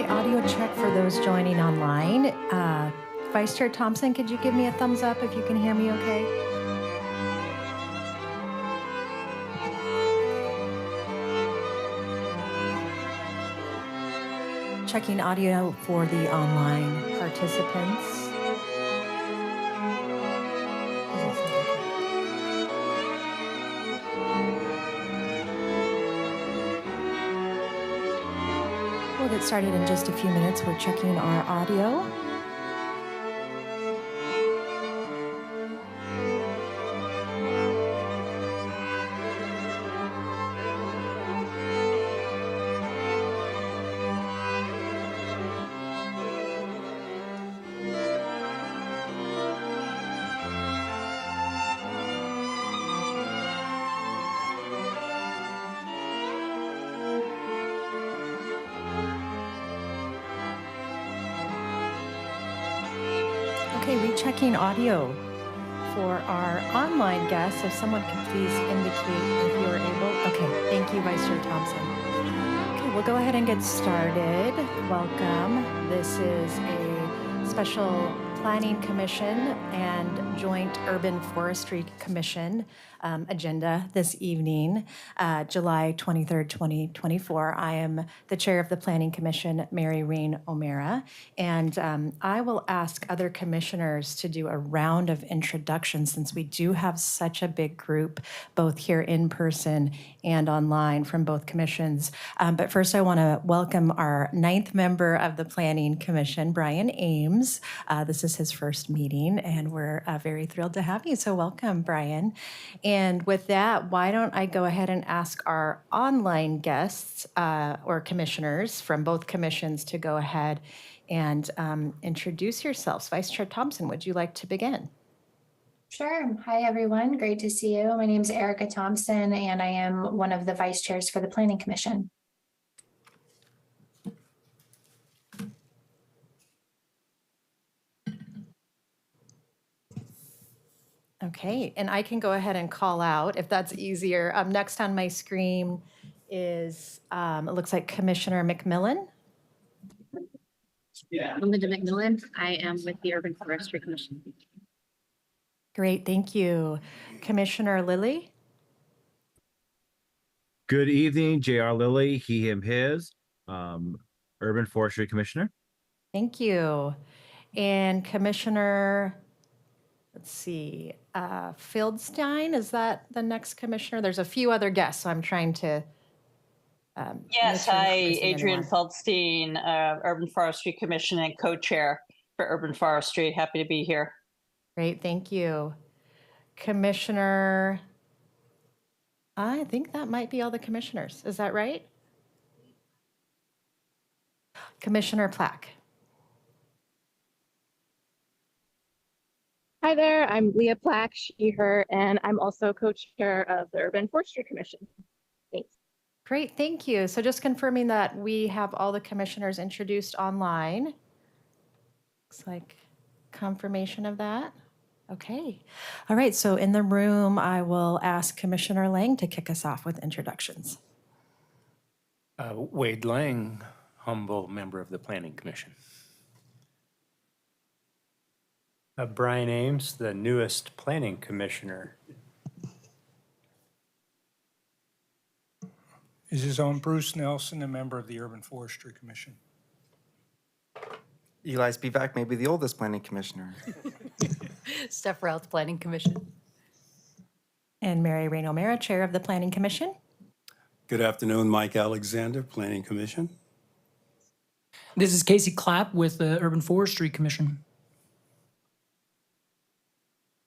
audio check for those joining online. Vice Chair Thompson, could you give me a thumbs up if you can hear me okay? Checking audio for the online participants. We'll get started in just a few minutes. We're checking our audio. Okay, rechecking audio for our online guests. If someone could please indicate if you're able. Okay, thank you, Vice Chair Thompson. Okay, we'll go ahead and get started. Welcome. This is a special Planning Commission and Joint Urban Forestry Commission agenda this evening, July 23rd, 2024. I am the chair of the Planning Commission, Mary Rain O'Meara, and I will ask other commissioners to do a round of introductions since we do have such a big group, both here in person and online from both commissions. But first, I want to welcome our 9th member of the Planning Commission, Brian Ames. This is his first meeting, and we're very thrilled to have you. So welcome, Brian. And with that, why don't I go ahead and ask our online guests or commissioners from both commissions to go ahead and introduce yourselves. Vice Chair Thompson, would you like to begin? Sure. Hi, everyone. Great to see you. My name is Erica Thompson, and I am one of the vice chairs for the Planning Commission. Okay, and I can go ahead and call out if that's easier. Next on my screen is, it looks like Commissioner McMillan. Yeah. I'm Linda McMillan. I am with the Urban Forestry Commission. Great, thank you. Commissioner Lilly. Good evening, J.R. Lilly, he, him, his, Urban Forestry Commissioner. Thank you. And Commissioner, let's see, Fieldstein, is that the next commissioner? There's a few other guests, so I'm trying to. Yes, hi, Adrienne Feldstein, Urban Forestry Commission and co-chair for Urban Forestry. Happy to be here. Great, thank you. Commissioner, I think that might be all the commissioners. Is that right? Commissioner Plack. Hi there, I'm Leah Plack, she, her, and I'm also co-chair of the Urban Forestry Commission. Thanks. Great, thank you. So just confirming that we have all the commissioners introduced online. Looks like confirmation of that. Okay. All right, so in the room, I will ask Commissioner Lang to kick us off with introductions. Wade Lang, humble member of the Planning Commission. Brian Ames, the newest Planning Commissioner. Is his own Bruce Nelson, a member of the Urban Forestry Commission. Eli Spivak may be the oldest Planning Commissioner. Steph Routh, Planning Commission. And Mary Rain O'Meara, Chair of the Planning Commission. Good afternoon, Mike Alexander, Planning Commission. This is Casey Clapp with the Urban Forestry Commission.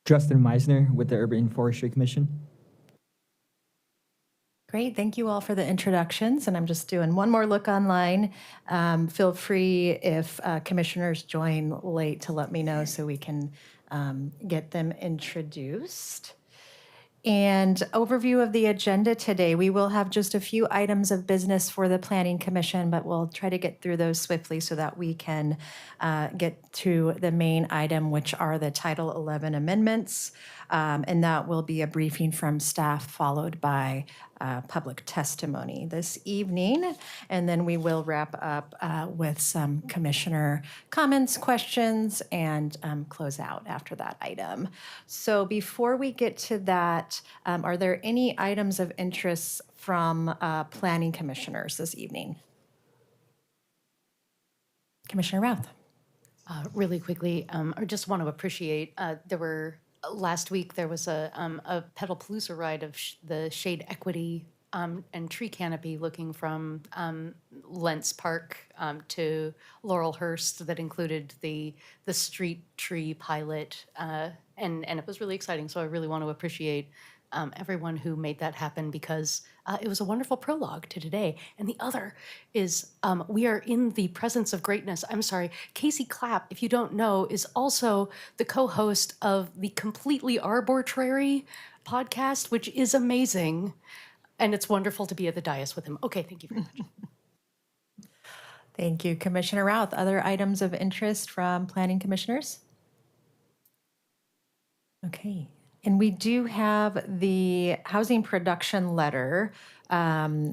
Justin Meisner with the Urban Forestry Commission. Great, thank you all for the introductions. And I'm just doing one more look online. Feel free if commissioners join late to let me know so we can get them introduced. And overview of the agenda today, we will have just a few items of business for the Planning Commission, but we'll try to get through those swiftly so that we can get to the main item, which are the Title 11 amendments. And that will be a briefing from staff followed by public testimony this evening. And then we will wrap up with some commissioner comments, questions, and close out after that item. So before we get to that, are there any items of interest from planning commissioners this evening? Commissioner Routh. Really quickly, I just want to appreciate, last week there was a Pedalpalooza ride of the shade equity and tree canopy looking from Lentz Park to Laurelhurst that included the street tree pilot, and it was really exciting. So I really want to appreciate everyone who made that happen, because it was a wonderful prologue to today. And the other is we are in the presence of greatness. I'm sorry, Casey Clapp, if you don't know, is also the co-host of the Completely Arbitrary podcast, which is amazing. And it's wonderful to be at the dais with him. Okay, thank you very much. Thank you, Commissioner Routh. Other items of interest from planning commissioners? Okay. And we do have the housing production letter,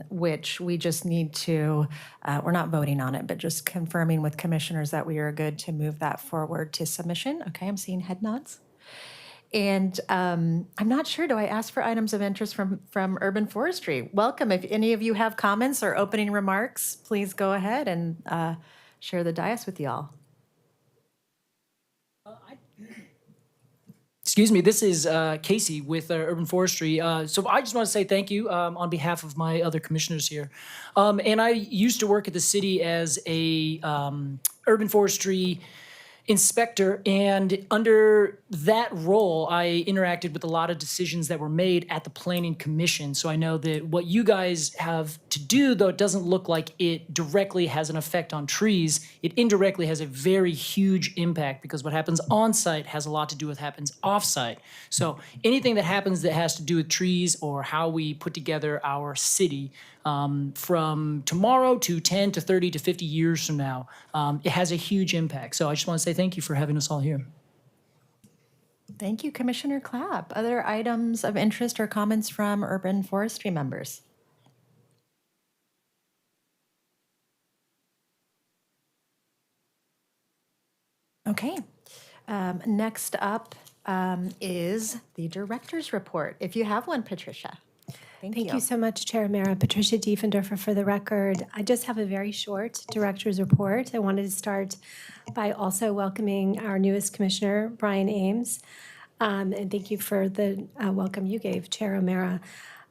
which we just need to, we're not voting on it, but just confirming with commissioners that we are good to move that forward to submission. Okay, I'm seeing head nods. And I'm not sure, do I ask for items of interest from urban forestry? Welcome. If any of you have comments or opening remarks, please go ahead and share the dais with y'all. Excuse me, this is Casey with Urban Forestry. So I just want to say thank you on behalf of my other commissioners here. And I used to work at the city as a urban forestry inspector, and under that role, I interacted with a lot of decisions that were made at the Planning Commission. So I know that what you guys have to do, though it doesn't look like it directly has an effect on trees, it indirectly has a very huge impact, because what happens on site has a lot to do with what happens off site. So anything that happens that has to do with trees or how we put together our city from tomorrow to 10 to 30 to 50 years from now, it has a huge impact. So I just want to say thank you for having us all here. Thank you, Commissioner Clapp. Other items of interest or comments from urban forestry members? Okay. Next up is the director's report. If you have one, Patricia. Thank you so much, Chair O'Meara. Patricia Diefendorfer for the record. I just have a very short director's report. I wanted to start by also welcoming our newest commissioner, Brian Ames. And thank you for the welcome you gave, Chair O'Meara.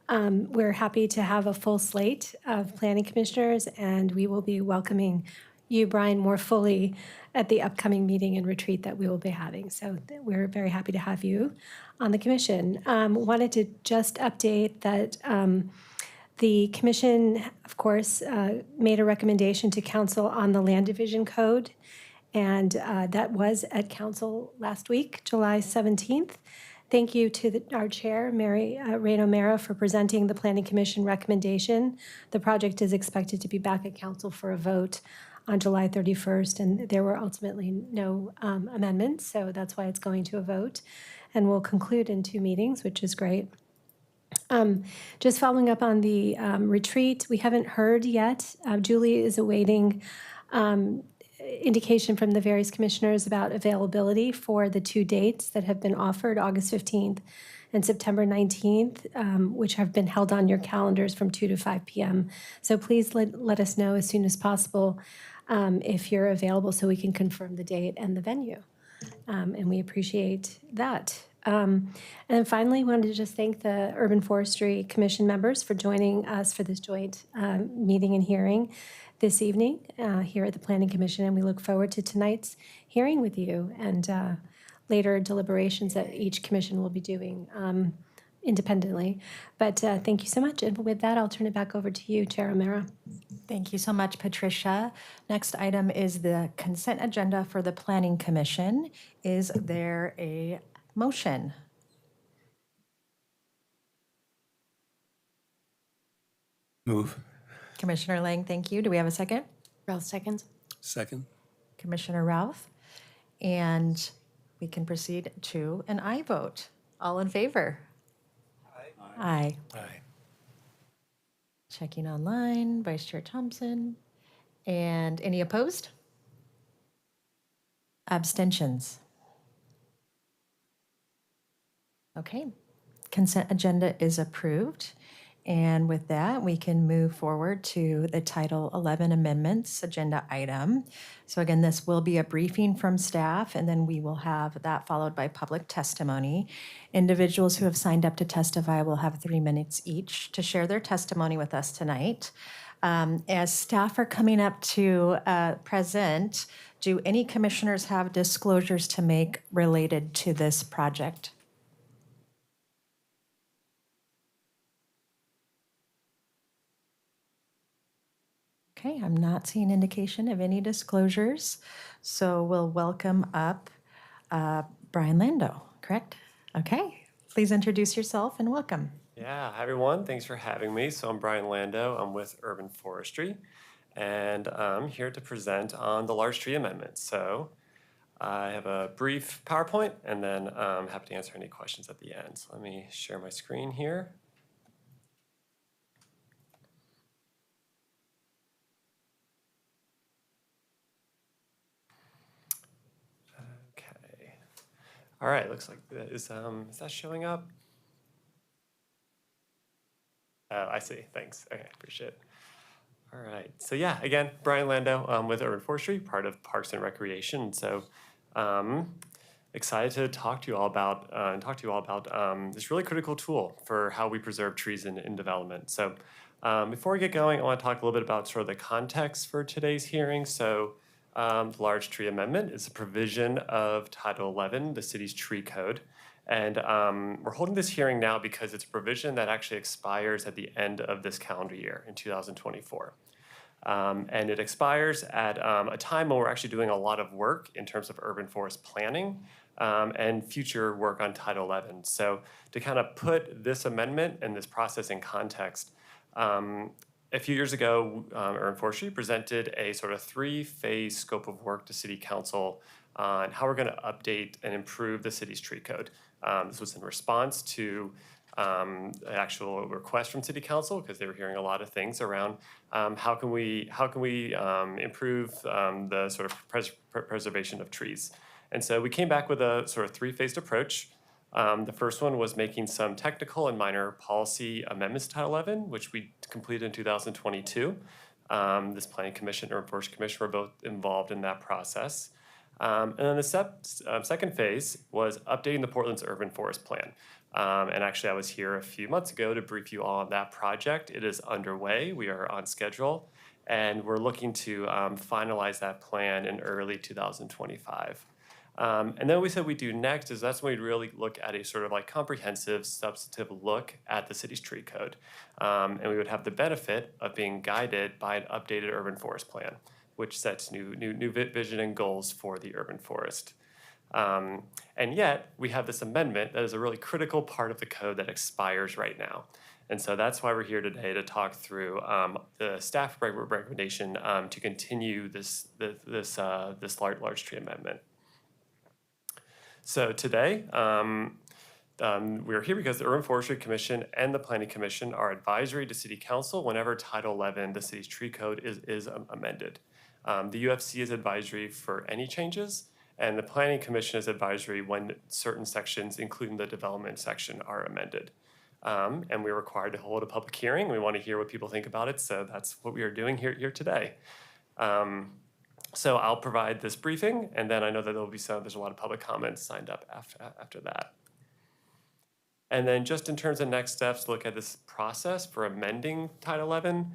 We're happy to have a full slate of planning commissioners, and we will be welcoming you, Brian, more fully at the upcoming meeting and retreat that we will be having. So we're very happy to have you on the commission. Wanted to just update that the commission, of course, made a recommendation to council on the land division code, and that was at council last week, July 17th. Thank you to our chair, Mary Rain O'Meara, for presenting the Planning Commission recommendation. The project is expected to be back at council for a vote on July 31st, and there were ultimately no amendments, so that's why it's going to a vote. And we'll conclude in 2 meetings, which is great. Just following up on the retreat, we haven't heard yet. Julie is awaiting indication from the various commissioners about availability for the 2 dates that have been offered, August 15th and September 19th, which have been held on your calendars from 2 to 5 p.m. So please let us know as soon as possible if you're available, so we can confirm the date and the venue. And we appreciate that. And then finally, wanted to just thank the Urban Forestry Commission members for joining us for this joint meeting and hearing this evening here at the Planning Commission. And we look forward to tonight's hearing with you and later deliberations that each commission will be doing independently. But thank you so much. And with that, I'll turn it back over to you, Chair O'Meara. Thank you so much, Patricia. Next item is the consent agenda for the Planning Commission. Is there a motion? Move. Commissioner Lang, thank you. Do we have a second? Routh seconds. Second. Commissioner Routh. And we can proceed to an aye vote. All in favor? Aye. Aye. Aye. Checking online, Vice Chair Thompson. And any opposed? Abstentions? Okay, consent agenda is approved. And with that, we can move forward to the Title 11 amendments agenda item. So again, this will be a briefing from staff, and then we will have that followed by public testimony. Individuals who have signed up to testify will have 3 minutes each to share their testimony with us tonight. As staff are coming up to present, do any commissioners have disclosures to make related to this project? Okay, I'm not seeing indication of any disclosures, so we'll welcome up Brian Lando, correct? Okay, please introduce yourself and welcome. Yeah, hi everyone. Thanks for having me. So I'm Brian Lando. I'm with Urban Forestry, and I'm here to present on the large tree amendment. So I have a brief PowerPoint, and then I'm happy to answer any questions at the end. So let me share my screen here. Okay. All right. Looks like that is that showing up? I see. Thanks. Okay, appreciate it. All right. So yeah, again, Brian Lando with Urban Forestry, part of Parks and Recreation. So excited to talk to you all about this really critical tool for how we preserve trees in development. So before we get going, I want to talk a little bit about sort of the context for today's hearing. So the Large Tree Amendment is a provision of Title 11, the city's tree code. And we're holding this hearing now because it's a provision that actually expires at the end of this calendar year in 2024. And it expires at a time when we're actually doing a lot of work in terms of urban forest planning and future work on Title 11. So to kind of put this amendment and this process in context, a few years ago, Urban Forestry presented a sort of 3-phase scope of work to City Council on how we're going to update and improve the city's tree code. This was in response to an actual request from City Council because they were hearing a lot of things around how can we improve the sort of preservation of trees. And so we came back with a sort of 3-phased approach. The first one was making some technical and minor policy amendments to Title 11, which we completed in 2022. This Planning Commission or Forest Commission were both involved in that process. And then the second phase was updating the Portland's Urban Forest Plan. And actually, I was here a few months ago to brief you all on that project. It is underway. We are on schedule, and we're looking to finalize that plan in early 2025. And then we said we do next is that's when we'd really look at a sort of like comprehensive, substantive look at the city's tree code. And we would have the benefit of being guided by an updated urban forest plan, which sets new vision and goals for the urban forest. And yet, we have this amendment that is a really critical part of the code that expires right now. And so that's why we're here today to talk through the staff recommendation to continue this large tree amendment. So today, we're here because the Urban Forestry Commission and the Planning Commission are advisory to City Council whenever Title 11, the city's tree code, is amended. The UFC is advisory for any changes, and the Planning Commission is advisory when certain sections, including the development section, are amended. And we're required to hold a public hearing. We want to hear what people think about it, so that's what we are doing here today. So I'll provide this briefing, and then I know that there's a lot of public comments signed up after that. And then just in terms of next steps, look at this process for amending Title 11.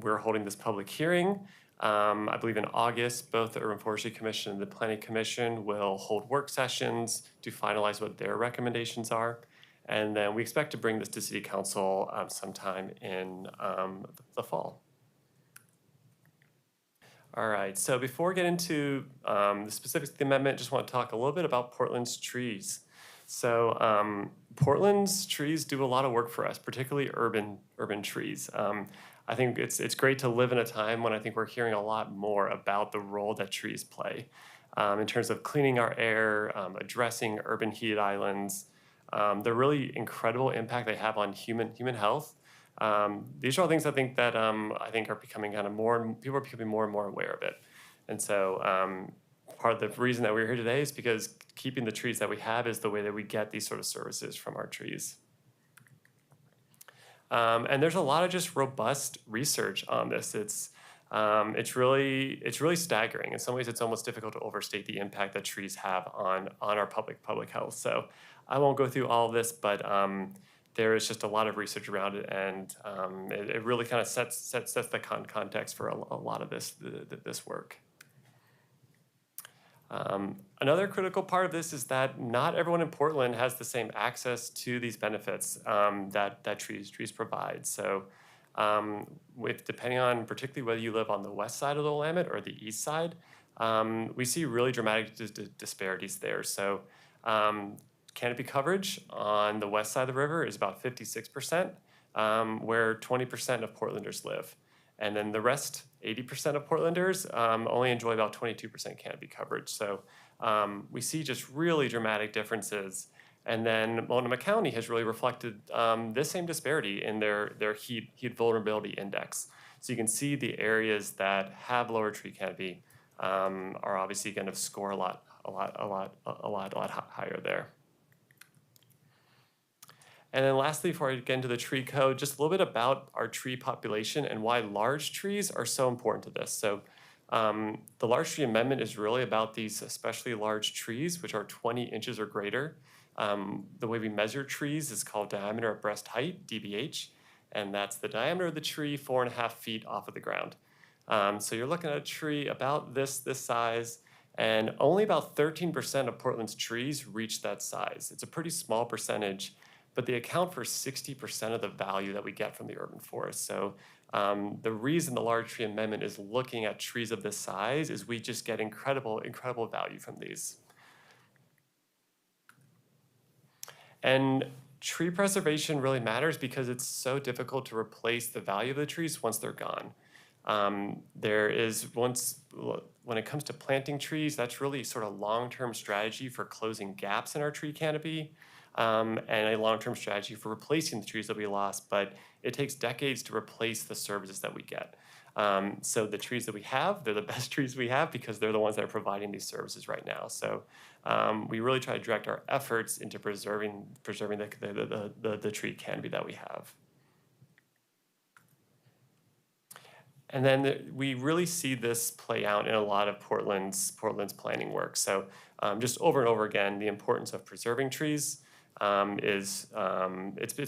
We're holding this public hearing. I believe in August, both the Urban Forestry Commission and the Planning Commission will hold work sessions to finalize what their recommendations are. And then we expect to bring this to City Council sometime in the fall. All right, so before we get into the specifics of the amendment, just want to talk a little bit about Portland's trees. So Portland's trees do a lot of work for us, particularly urban trees. I think it's great to live in a time when I think we're hearing a lot more about the role that trees play in terms of cleaning our air, addressing urban heated islands, the really incredible impact they have on human health, These are all things I think that I think are becoming kind of people are becoming more and more aware of it. And so part of the reason that we're here today is because keeping the trees that we have is the way that we get these sort of services from our trees. And there's a lot of just robust research on this. It's really staggering. In some ways, it's almost difficult to overstate the impact that trees have on our public health. So I won't go through all of this, but there is just a lot of research around it, and it really kind of sets the context for a lot of this work. Another critical part of this is that not everyone in Portland has the same access to these benefits that trees provide. So depending on particularly whether you live on the west side of the Willamette or the east side, we see really dramatic disparities there. So canopy coverage on the west side of the river is about 56%, where 20% of Portlanders live. And then the rest, 80% of Portlanders, only enjoy about 22% canopy coverage. So we see just really dramatic differences. And then Multnomah County has really reflected this same disparity in their heat vulnerability index. So you can see the areas that have lower tree canopy are obviously going to score a lot higher there. And then lastly, before I get into the tree code, just a little bit about our tree population and why large trees are so important to this. So the large tree amendment is really about these especially large trees, which are 20 inches or greater. The way we measure trees is called diameter of breast height, DBH, and that's the diameter of the tree 4.5 feet off of the ground. So you're looking at a tree about this size, and only about 13% of Portland's trees reach that size. It's a pretty small percentage, but they account for 60% of the value that we get from the urban forest. So the reason the large tree amendment is looking at trees of this size is we just get incredible value from these. And tree preservation really matters because it's so difficult to replace the value of the trees once they're gone. When it comes to planting trees, that's really sort of long-term strategy for closing gaps in our tree canopy. And a long-term strategy for replacing the trees that we lost, but it takes decades to replace the services that we get. So the trees that we have, they're the best trees we have because they're the ones that are providing these services right now. So we really try to direct our efforts into preserving the tree canopy that we have. And then we really see this play out in a lot of Portland's planning work. So just over and over again, the importance of preserving trees. It's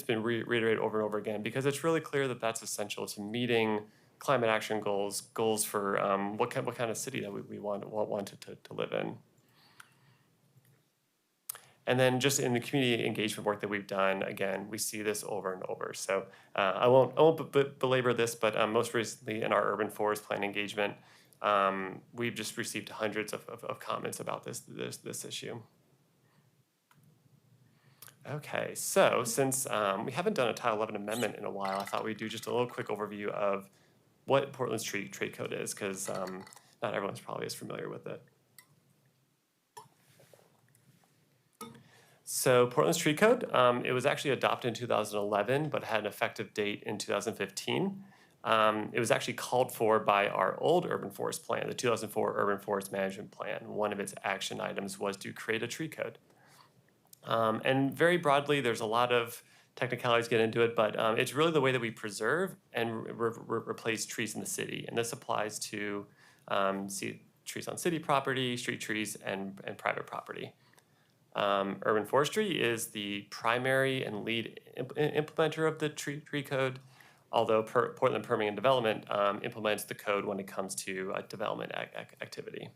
been reiterated over and over again because it's really clear that that's essential to meeting climate action goals for what kind of city that we want to live in. And then just in the community engagement work that we've done, again, we see this over and over. So I won't belabor this, but most recently in our urban forest plan engagement, we've just received hundreds of comments about this issue. Okay, so since we haven't done a Title 11 amendment in a while, I thought we'd do just a little quick overview of what Portland's tree code is, because not everyone's probably as familiar with it. So Portland's tree code, it was actually adopted in 2011, but had an effective date in 2015. It was actually called for by our old urban forest plan, the 2004 Urban Forest Management Plan. One of its action items was to create a tree code. And very broadly, there's a lot of technicalities get into it, but it's really the way that we preserve and replace trees in the city. And this applies to trees on city property, street trees, and private property. Urban forestry is the primary and lead implementer of the tree code, although Portland Permitting and Development implements the code when it comes to development activity.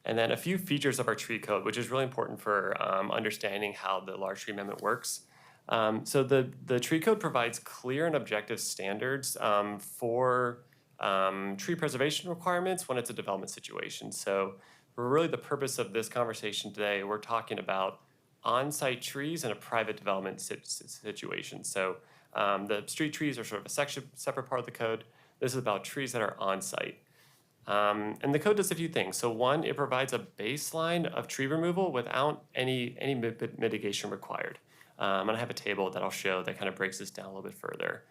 And then a few features of our tree code, which is really important for understanding how the large tree amendment works. So the tree code provides clear and objective standards for tree preservation requirements when it's a development situation. So for really the purpose of this conversation today, we're talking about on-site trees in a private development situation. So the street trees are sort of a separate part of the code. This is about trees that are on-site. And the code does a few things. So one, it provides a baseline of tree removal without any mitigation required. And I have a table that I'll show that kind of breaks this down a little bit further.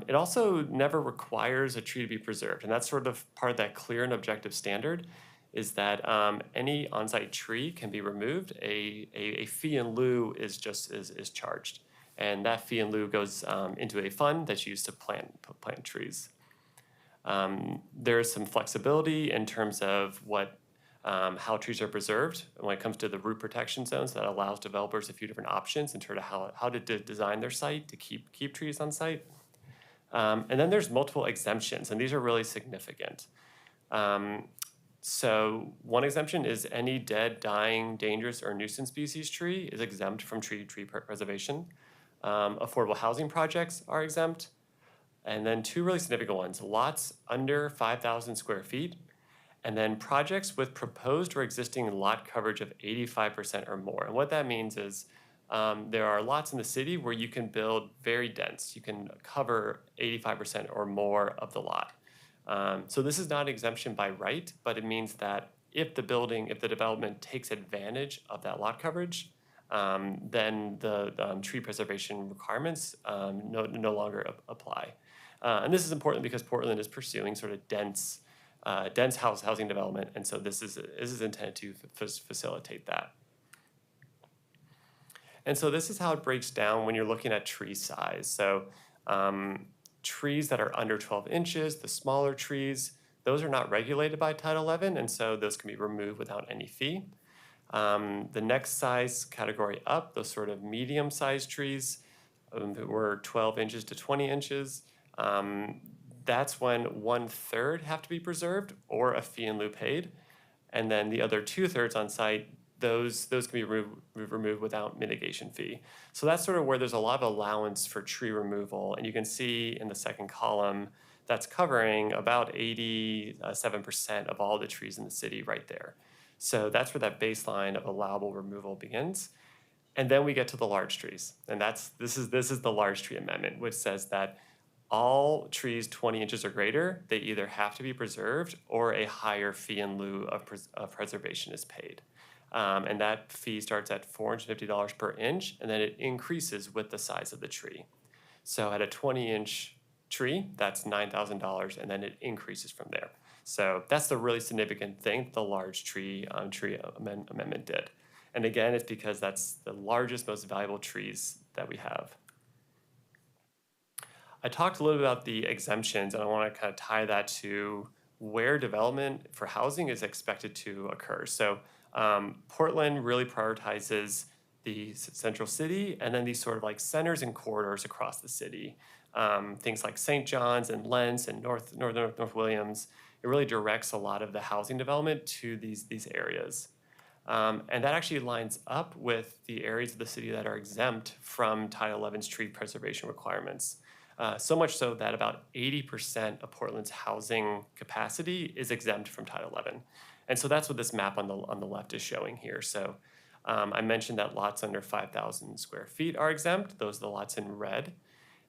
It also never requires a tree to be preserved, and that's sort of part of that clear and objective standard, is that any on-site tree can be removed. A fee in lieu is charged, and that fee in lieu goes into a fund that's used to plant trees. There is some flexibility in terms of how trees are preserved when it comes to the root protection zones. That allows developers a few different options in terms of how to design their site to keep trees on site. And then there's multiple exemptions, and these are really significant. So one exemption is any dead, dying, dangerous, or nuisance species tree is exempt from tree preservation. Affordable housing projects are exempt. And then two really significant ones: lots under 5,000 square feet, and then projects with proposed or existing lot coverage of 85% or more. And what that means is there are lots in the city where you can build very dense. You can cover 85% or more of the lot. So this is not an exemption by right, but it means that if the development takes advantage of that lot coverage, then the tree preservation requirements no longer apply. And this is important because Portland is pursuing sort of dense housing development, and so this is intended to facilitate that. And so this is how it breaks down when you're looking at tree size. So trees that are under 12 inches, the smaller trees, those are not regulated by Title 11, and so those can be removed without any fee. The next size category up, those sort of medium-sized trees that were 12 inches to 20 inches, that's when 1/3 have to be preserved or a fee in lieu paid. And then the other 2/3 on site, those can be removed without mitigation fee. So that's sort of where there's a lot of allowance for tree removal. And you can see in the second column, that's covering about 87% of all the trees in the city right there. So that's where that baseline of allowable removal begins. And then we get to the large trees. And this is the large tree amendment, which says that all trees 20 inches or greater, they either have to be preserved or a higher fee in lieu of preservation is paid. And that fee starts at $450 per inch, and then it increases with the size of the tree. So at a 20-inch tree, that's $9,000, and then it increases from there. So that's the really significant thing the large tree amendment did. And again, it's because that's the largest, most valuable trees that we have. I talked a little bit about the exemptions, and I want to kind of tie that to where development for housing is expected to occur. So Portland really prioritizes the central city and then these sort of like centers and corridors across the city. Things like St. John's and Lents and North Williams. It really directs a lot of the housing development to these areas. And that actually lines up with the areas of the city that are exempt from Title 11's tree preservation requirements. So much so that about 80% of Portland's housing capacity is exempt from Title 11. And so that's what this map on the left is showing here. So I mentioned that lots under 5,000 square feet are exempt. Those are the lots in red.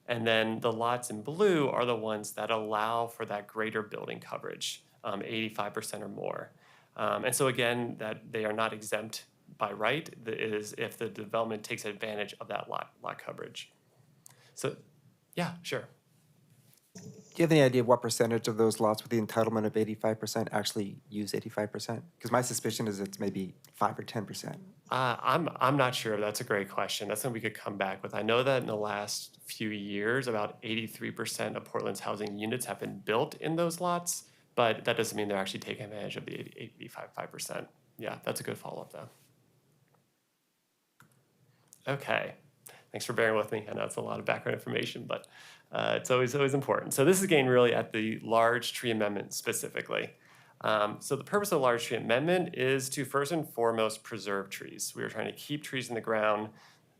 And then the lots in blue are the ones that allow for that greater building coverage, 85% or more. And so again, that they are not exempt by right. It is if the development takes advantage of that lot coverage. So yeah, sure. Do you have any idea what percentage of those lots with the entitlement of 85% actually use 85%? Because my suspicion is it's maybe 5 or 10%. I'm not sure. That's a great question. That's something we could come back with. I know that in the last few years, about 83% of Portland's housing units have been built in those lots, but that doesn't mean they're actually taking advantage of the 85%. Yeah, that's a good follow-up though. Okay. Thanks for bearing with me. I know it's a lot of background information, but it's always important. So this is getting really at the large tree amendment specifically. So the purpose of the large tree amendment is to first and foremost preserve trees. We are trying to keep trees in the ground.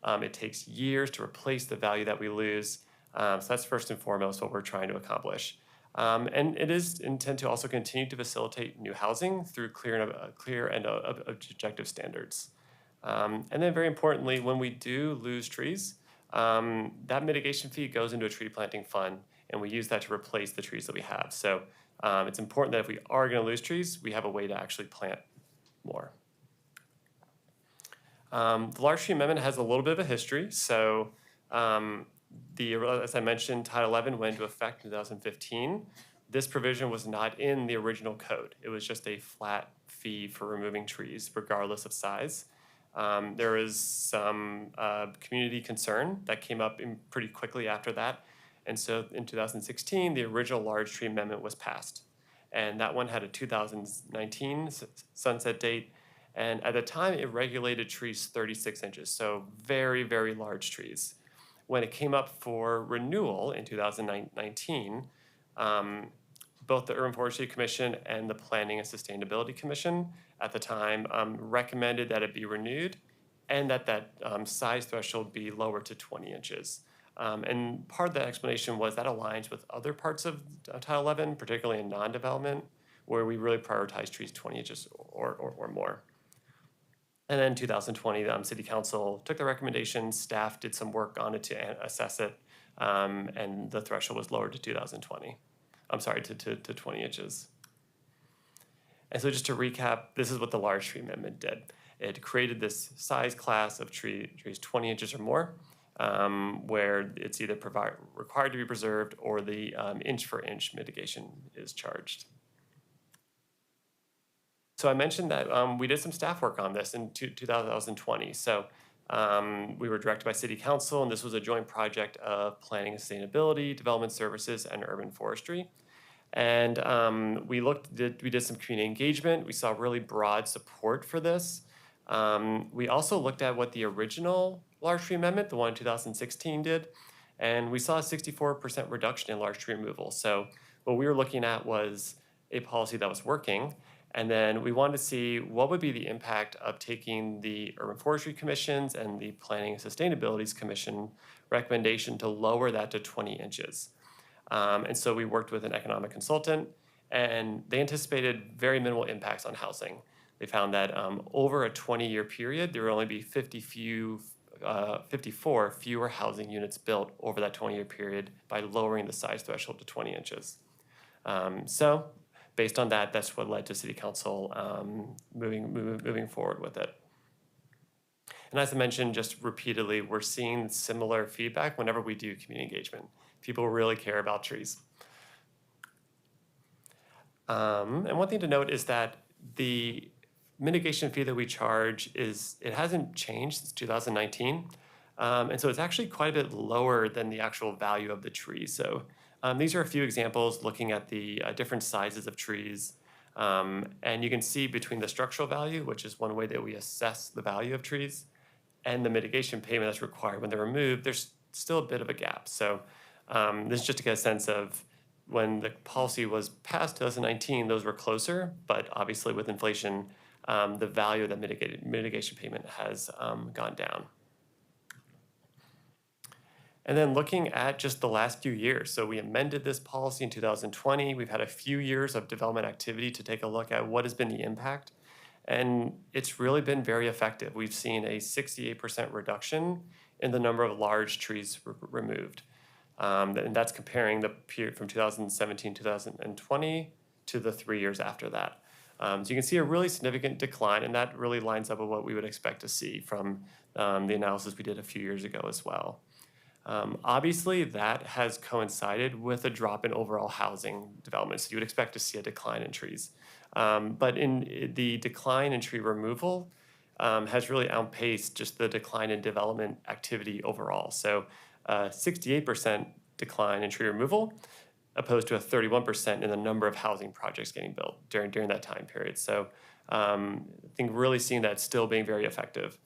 It takes years to replace the value that we lose. So that's first and foremost what we're trying to accomplish. And it is intended to also continue to facilitate new housing through clear and objective standards. And then very importantly, when we do lose trees, that mitigation fee goes into a tree planting fund, and we use that to replace the trees that we have. So it's important that if we are going to lose trees, we have a way to actually plant more. The large tree amendment has a little bit of a history. So as I mentioned, Title 11 went into effect in 2015. This provision was not in the original code. It was just a flat fee for removing trees, regardless of size. There was some community concern that came up pretty quickly after that. And so in 2016, the original large tree amendment was passed. And that one had a 2019 sunset date. And at the time, it regulated trees 36 inches, so very, very large trees. When it came up for renewal in 2019, both the Urban Forestry Commission and the Planning and Sustainability Commission at the time recommended that it be renewed and that size threshold be lowered to 20 inches. And part of the explanation was that aligns with other parts of Title 11, particularly in non-development, where we really prioritize trees 20 inches or more. And then in 2020, City Council took the recommendation, staff did some work on it to assess it, and the threshold was lowered to 2020. I'm sorry, to 20 inches. And so just to recap, this is what the large tree amendment did. It created this size class of trees 20 inches or more, where it's either required to be preserved or the inch for inch mitigation is charged. So I mentioned that we did some staff work on this in 2020. So we were directed by City Council, and this was a joint project of Planning and Sustainability, Development Services, and Urban Forestry. And we did some community engagement. We saw really broad support for this. We also looked at what the original large tree amendment, the one in 2016, did, and we saw a 64% reduction in large tree removal. So what we were looking at was a policy that was working. And then we wanted to see what would be the impact of taking the Urban Forestry Commission's and the Planning and Sustainability Commission recommendation to lower that to 20 inches. And so we worked with an economic consultant, and they anticipated very minimal impacts on housing. They found that over a 20-year period, there would only be 54 fewer housing units built over that 20-year period by lowering the size threshold to 20 inches. So based on that, that's what led to City Council moving forward with it. And as I mentioned just repeatedly, we're seeing similar feedback whenever we do community engagement. People really care about trees. And one thing to note is that the mitigation fee that we charge it hasn't changed since 2019. And so it's actually quite a bit lower than the actual value of the tree. So these are a few examples looking at the different sizes of trees. And you can see between the structural value, which is one way that we assess the value of trees, and the mitigation payment that's required when they're removed, there's still a bit of a gap. So this is just to get a sense of when the policy was passed 2019, those were closer, but obviously with inflation, the value of that mitigation payment has gone down. And then looking at just the last few years, so we amended this policy in 2020. We've had a few years of development activity to take a look at what has been the impact. And it's really been very effective. We've seen a 68% reduction in the number of large trees removed. And that's comparing the period from 2017, 2020 to the 3 years after that. So you can see a really significant decline, and that really lines up with what we would expect to see from the analysis we did a few years ago as well. Obviously, that has coincided with a drop in overall housing development, so you would expect to see a decline in trees. But in the decline in tree removal has really outpaced just the decline in development activity overall. So 68% decline in tree removal, opposed to a 31% in the number of housing projects getting built during that time period. So I think really seeing that still being very effective.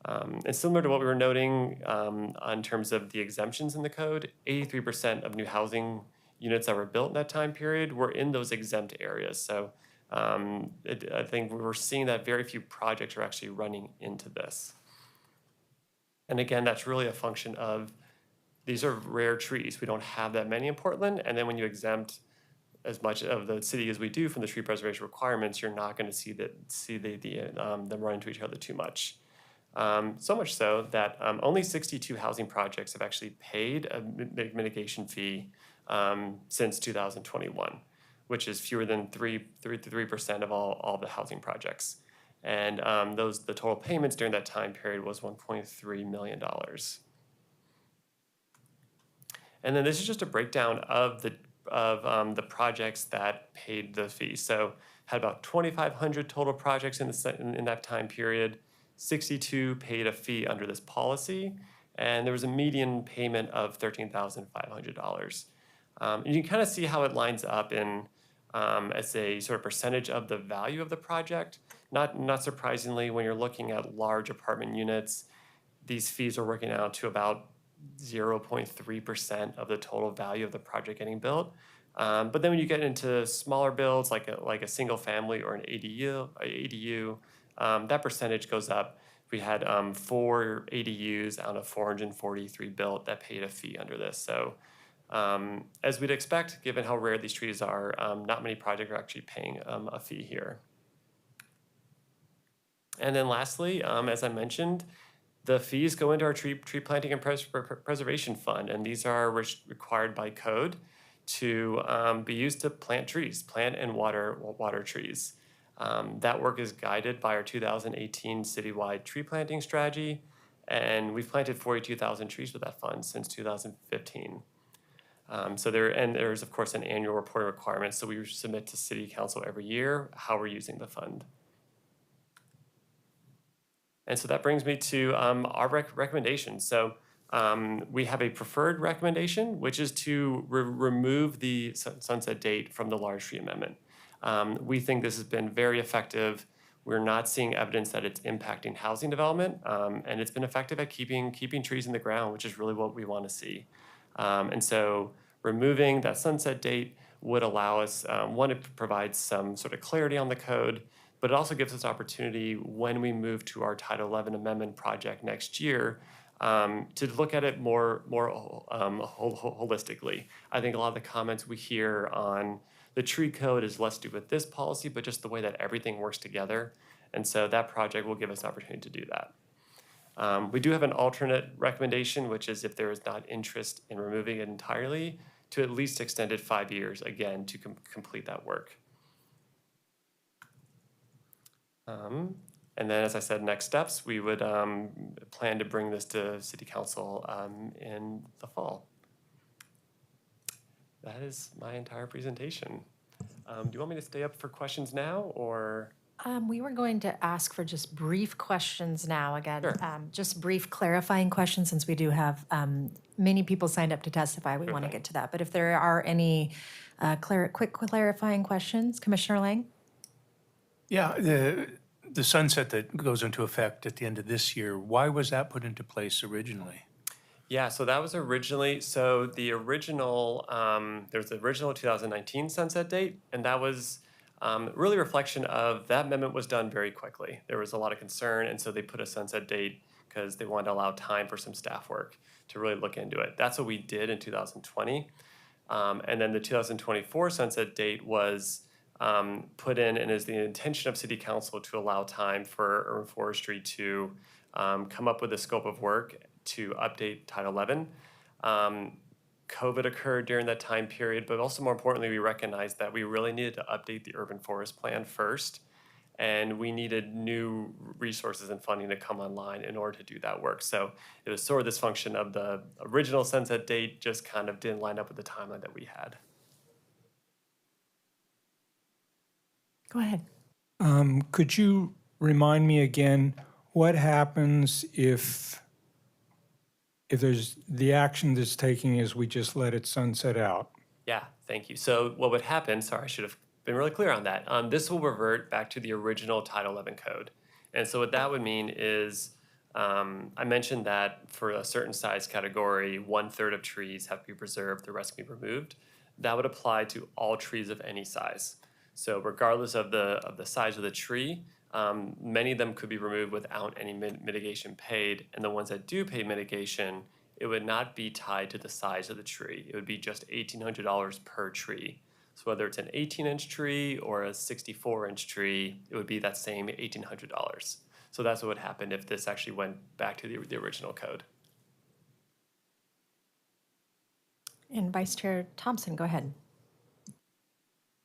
And similar to what we were noting on terms of the exemptions in the code, 83% of new housing units that were built in that time period were in those exempt areas. So I think we're seeing that very few projects are actually running into this. And again, that's really a function of these are rare trees. We don't have that many in Portland. And then when you exempt as much of the city as we do from the tree preservation requirements, you're not going to see them run into each other too much. So much so that only 62 housing projects have actually paid a mitigation fee since 2021, which is fewer than 3% of all the housing projects. And the total payments during that time period was $1.3 million. And then this is just a breakdown of the projects that paid the fee. So had about 2,500 total projects in that time period. 62 paid a fee under this policy, and there was a median payment of $13,500. And you can kind of see how it lines up in as a sort of percentage of the value of the project. Not surprisingly, when you're looking at large apartment units, these fees are working out to about 0.3% of the total value of the project getting built. But then when you get into smaller builds, like a single family or an ADU, that percentage goes up. We had 4 ADUs out of 443 built that paid a fee under this. So as we'd expect, given how rare these trees are, not many projects are actually paying a fee here. And then lastly, as I mentioned, the fees go into our tree planting and preservation fund, and these are required by code to be used to plant trees, plant and water trees. That work is guided by our 2018 citywide tree planting strategy, and we've planted 42,000 trees with that fund since 2015. There's of course an annual reporting requirement, so we submit to City Council every year how we're using the fund. And so that brings me to our recommendations. So we have a preferred recommendation, which is to remove the sunset date from the large tree amendment. We think this has been very effective. We're not seeing evidence that it's impacting housing development, and it's been effective at keeping trees in the ground, which is really what we want to see. And so removing that sunset date would allow us, one, to provide some sort of clarity on the code, but it also gives us opportunity when we move to our Title 11 amendment project next year to look at it more holistically. I think a lot of the comments we hear on the tree code is less to do with this policy, but just the way that everything works together. And so that project will give us opportunity to do that. We do have an alternate recommendation, which is if there is not interest in removing it entirely, to at least extend it 5 years, again, to complete that work. And then, as I said, next steps, we would plan to bring this to City Council in the fall. That is my entire presentation. Do you want me to stay up for questions now, or? We were going to ask for just brief questions now again. Sure. Just brief clarifying questions, since we do have many people signed up to testify. We want to get to that. But if there are any quick clarifying questions, Commissioner Lang? Yeah, the sunset that goes into effect at the end of this year, why was that put into place originally? Yeah, so that was originally, the original, there's the original 2019 sunset date, and that was really a reflection of that amendment was done very quickly. There was a lot of concern, and so they put a sunset date because they wanted to allow time for some staff work to really look into it. That's what we did in 2020. And then the 2024 sunset date was put in, and is the intention of City Council to allow time for urban forestry to come up with a scope of work to update Title 11. COVID occurred during that time period, but also more importantly, we recognized that we really needed to update the urban forest plan first, and we needed new resources and funding to come online in order to do that work. So it was sort of this function of the original sunset date just kind of didn't line up with the timeline that we had. Go ahead. Could you remind me again, what happens if there's the action that's taking is we just let it sunset out? Yeah, thank you. So what would happen, sorry, I should have been really clear on that. This will revert back to the original Title 11 code. And so what that would mean is, I mentioned that for a certain size category, 1/3 of trees have to be preserved, the rest can be removed. That would apply to all trees of any size. So regardless of the size of the tree, many of them could be removed without any mitigation paid, and the ones that do pay mitigation, it would not be tied to the size of the tree. It would be just $1,800 per tree. So whether it's an 18-inch tree or a 64-inch tree, it would be that same $1,800. So that's what would happen if this actually went back to the original code. And Vice Chair Thompson, go ahead.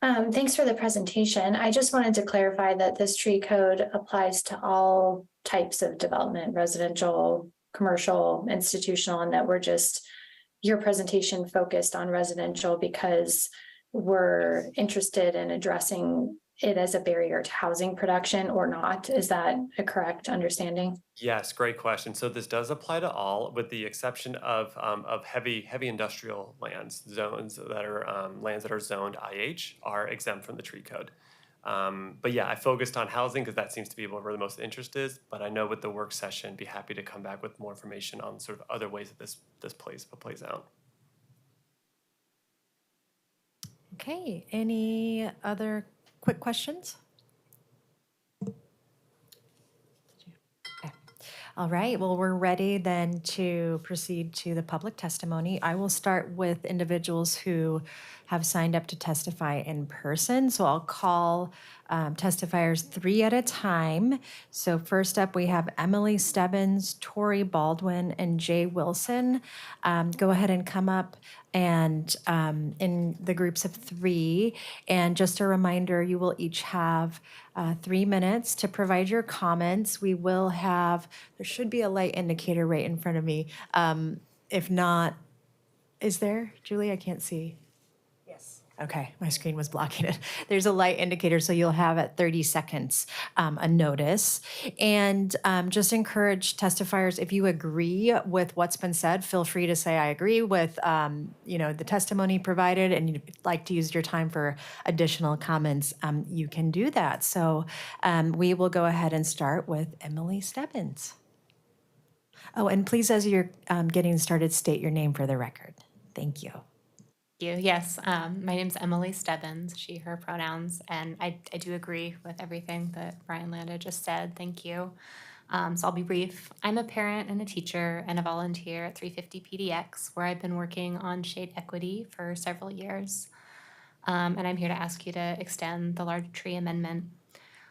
Thanks for the presentation. I just wanted to clarify that this tree code applies to all types of development, residential, commercial, institutional, and that your presentation focused on residential because we're interested in addressing it as a barrier to housing production or not. Is that a correct understanding? Yes, great question. So this does apply to all, with the exception of heavy industrial lands, zones that are lands that are zoned IH are exempt from the tree code. But yeah, I focused on housing because that seems to be where the most interest is. But I know with the work session, be happy to come back with more information on sort of other ways that this plays out. Okay, any other quick questions? Okay. All right, well, we're ready then to proceed to the public testimony. I will start with individuals who have signed up to testify in person. So I'll call testifiers 3 at a time. So first up, we have Emily Stebbins, Tori Baldwin, and Jay Wilson. Go ahead and come up and in the groups of 3. And just a reminder, you will each have 3 minutes to provide your comments. We will have, there should be a light indicator right in front of me. If not, is there, Julie? I can't see. Yes. Okay, my screen was blocking it. There's a light indicator, so you'll have at 30 seconds a notice. And just encourage testifiers, if you agree with what's been said, feel free to say, I agree with the testimony provided, and you'd like to use your time for additional comments, you can do that. So we will go ahead and start with Emily Stebbins. Oh, and please, as you're getting started, state your name for the record. Thank you. You. Yes, my name's Emily Stebbins, she, her pronouns, and I do agree with everything that Brian Landa just said. Thank you. So I'll be brief. I'm a parent and a teacher and a volunteer at 350 PDX, where I've been working on shade equity for several years. And I'm here to ask you to extend the large tree amendment.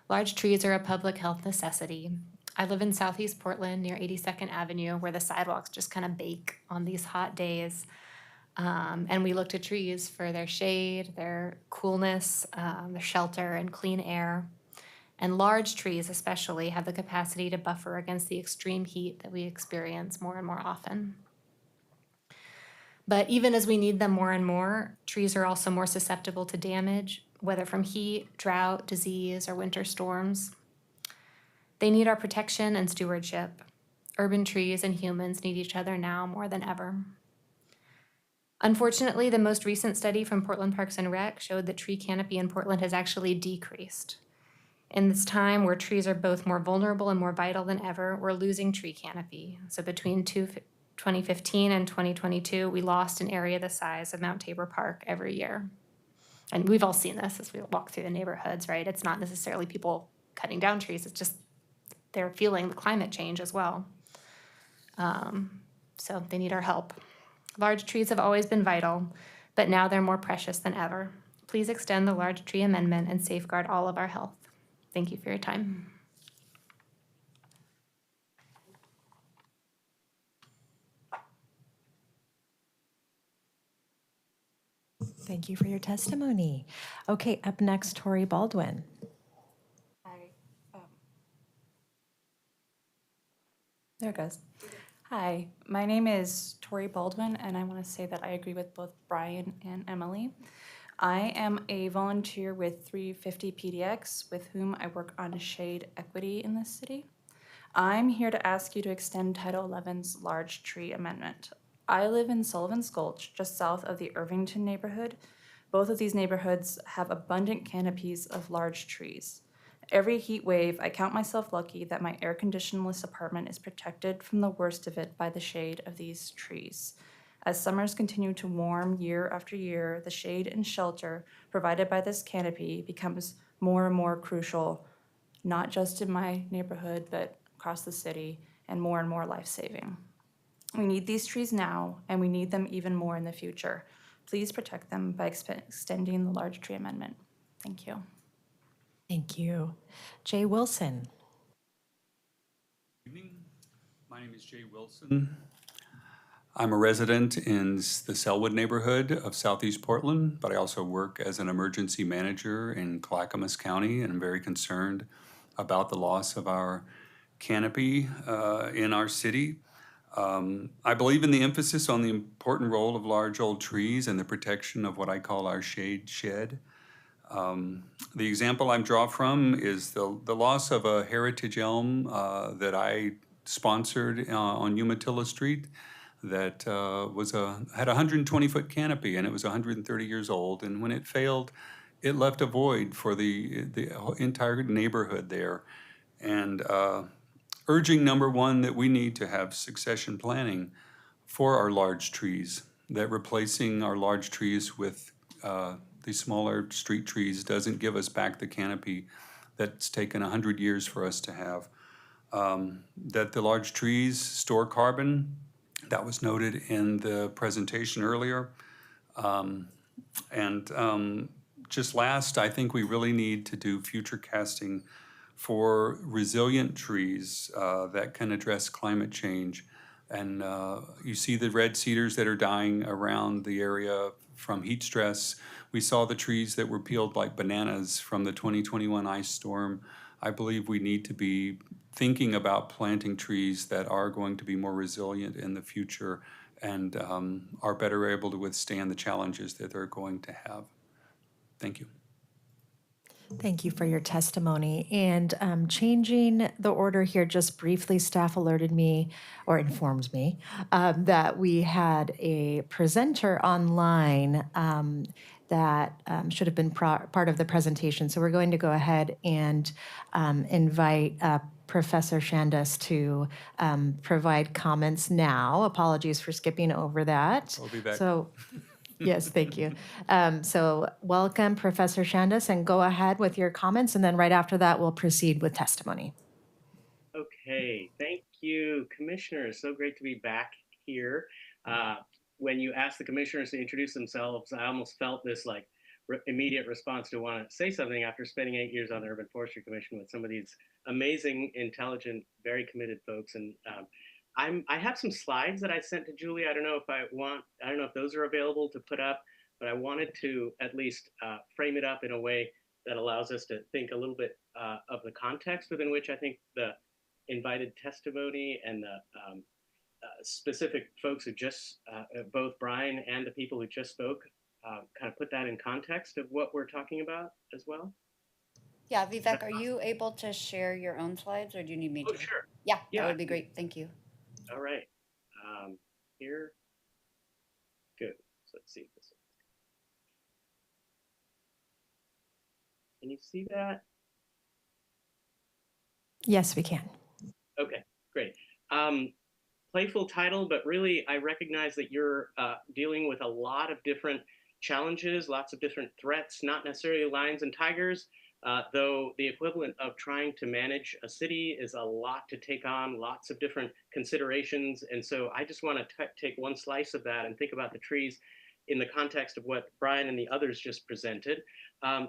Large trees are a public health necessity. I live in Southeast Portland near 82nd Avenue, where the sidewalks just kind of bake on these hot days. And we look to trees for their shade, their coolness, their shelter, and clean air. And large trees especially have the capacity to buffer against the extreme heat that we experience more and more often. But even as we need them more and more, trees are also more susceptible to damage, whether from heat, drought, disease, or winter storms. They need our protection and stewardship. Urban trees and humans need each other now more than ever. Unfortunately, the most recent study from Portland Parks and Rec showed that tree canopy in Portland has actually decreased. In this time where trees are both more vulnerable and more vital than ever, we're losing tree canopy. So between 2015 and 2022, we lost an area the size of Mount Tabor Park every year. And we've all seen this as we walk through the neighborhoods, right? It's not necessarily people cutting down trees, it's just they're feeling the climate change as well. So they need our help. Large trees have always been vital, but now they're more precious than ever. Please extend the large tree amendment and safeguard all of our health. Thank you for your time. Thank you for your testimony. Okay, up next, Tori Baldwin. There it goes. Hi, my name is Tori Baldwin, and I want to say that I agree with both Brian and Emily. I am a volunteer with 350 PDX, with whom I work on shade equity in this city. I'm here to ask you to extend Title 11's large tree amendment. I live in Sullivan's Gulch, just south of the Irvington neighborhood. Both of these neighborhoods have abundant canopies of large trees. Every heat wave, I count myself lucky that my air-conditionless apartment is protected from the worst of it by the shade of these trees. As summers continue to warm year after year, the shade and shelter provided by this canopy becomes more and more crucial, not just in my neighborhood, but across the city, and more life-saving. We need these trees now, and we need them even more in the future. Please protect them by extending the large tree amendment. Thank you. Thank you. Jay Wilson. Good evening. My name is Jay Wilson. I'm a resident in the Selwood neighborhood of Southeast Portland, but I also work as an emergency manager in Clackamas County, and I'm very concerned about the loss of our canopy in our city. I believe in the emphasis on the important role of large old trees and the protection of what I call our shade shed. The example I'm draw from is the loss of a heritage elm that I sponsored on Umatilla Street that had a 120-foot canopy, and it was 130 years old. And when it failed, it left a void for the entire neighborhood there. And urging, number one, that we need to have succession planning for our large trees, that replacing our large trees with the smaller street trees doesn't give us back the canopy that's taken 100 years for us to have. That the large trees store carbon, that was noted in the presentation earlier. Just last, I think we really need to do future casting for resilient trees that can address climate change. And you see the red cedars that are dying around the area from heat stress. We saw the trees that were peeled like bananas from the 2021 ice storm. I believe we need to be thinking about planting trees that are going to be more resilient in the future and are better able to withstand the challenges that they're going to have. Thank you. Thank you for your testimony. And changing the order here just briefly, staff alerted me or informed me that we had a presenter online that should have been part of the presentation. So we're going to go ahead and invite Professor Shandas to provide comments now. Apologies for skipping over that. I'll be back. So, yes, thank you. So welcome, Professor Shandas, and go ahead with your comments, and then right after that, we'll proceed with testimony. Okay, thank you, Commissioners. So great to be back here. When you asked the Commissioners to introduce themselves, I almost felt this like immediate response to want to say something after spending 8 years on the Urban Forestry Commission with some of these amazing, intelligent, very committed folks. And I have some slides that I sent to Julie. I don't know if those are available to put up, but I wanted to at least frame it up in a way that allows us to think a little bit of the context within which I think the invited testimony and the specific folks who just, both Brian and the people who just spoke, kind of put that in context of what we're talking about as well. Yeah, Vivek, are you able to share your own slides, or do you need me to? Oh, sure. Yeah, Yeah. that would be great. Thank you. All right. Here. Good. So let's see if this works. Can you see that? Yes, we can. Okay, great. Playful title, but really I recognize that you're dealing with a lot of different challenges, lots of different threats, not necessarily lions and tigers, though the equivalent of trying to manage a city is a lot to take on, lots of different considerations. And so I just want to take one slice of that and think about the trees in the context of what Brian and the others just presented.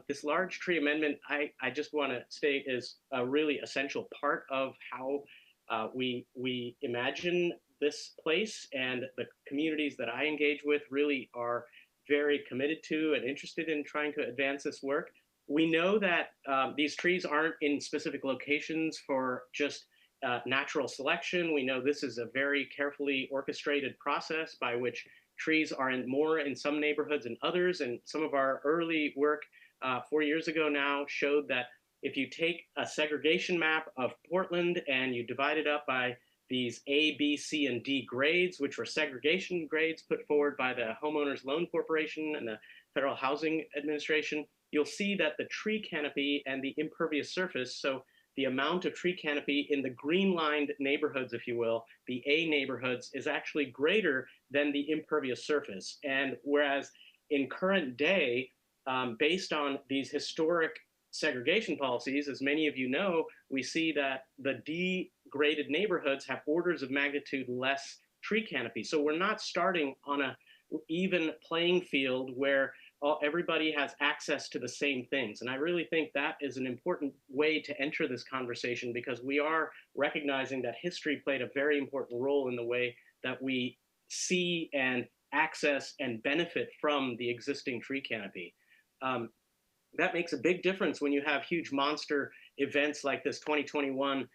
This large tree amendment, I just want to state, is a really essential part of how we imagine this place, and the communities that I engage with really are very committed to and interested in trying to advance this work. We know that these trees aren't in specific locations for just natural selection. We know this is a very carefully orchestrated process by which trees are more in some neighborhoods than others. And some of our early work 4 years ago now showed that if you take a segregation map of Portland and you divide it up by these A, B, C, and D grades, which were segregation grades put forward by the Homeowners Loan Corporation and the Federal Housing Administration, you'll see that the tree canopy and the impervious surface, so the amount of tree canopy in the green-lined neighborhoods, if you will, the A neighborhoods, is actually greater than the impervious surface. And whereas in current day, based on these historic segregation policies, as many of you know, we see that the D-graded neighborhoods have orders of magnitude less tree canopy. So we're not starting on an even playing field where everybody has access to the same things. And I really think that is an important way to enter this conversation, because we are recognizing that history played a very important role in the way that we see and access and benefit from the existing tree canopy. That makes a big difference when you have huge monster events like this 2021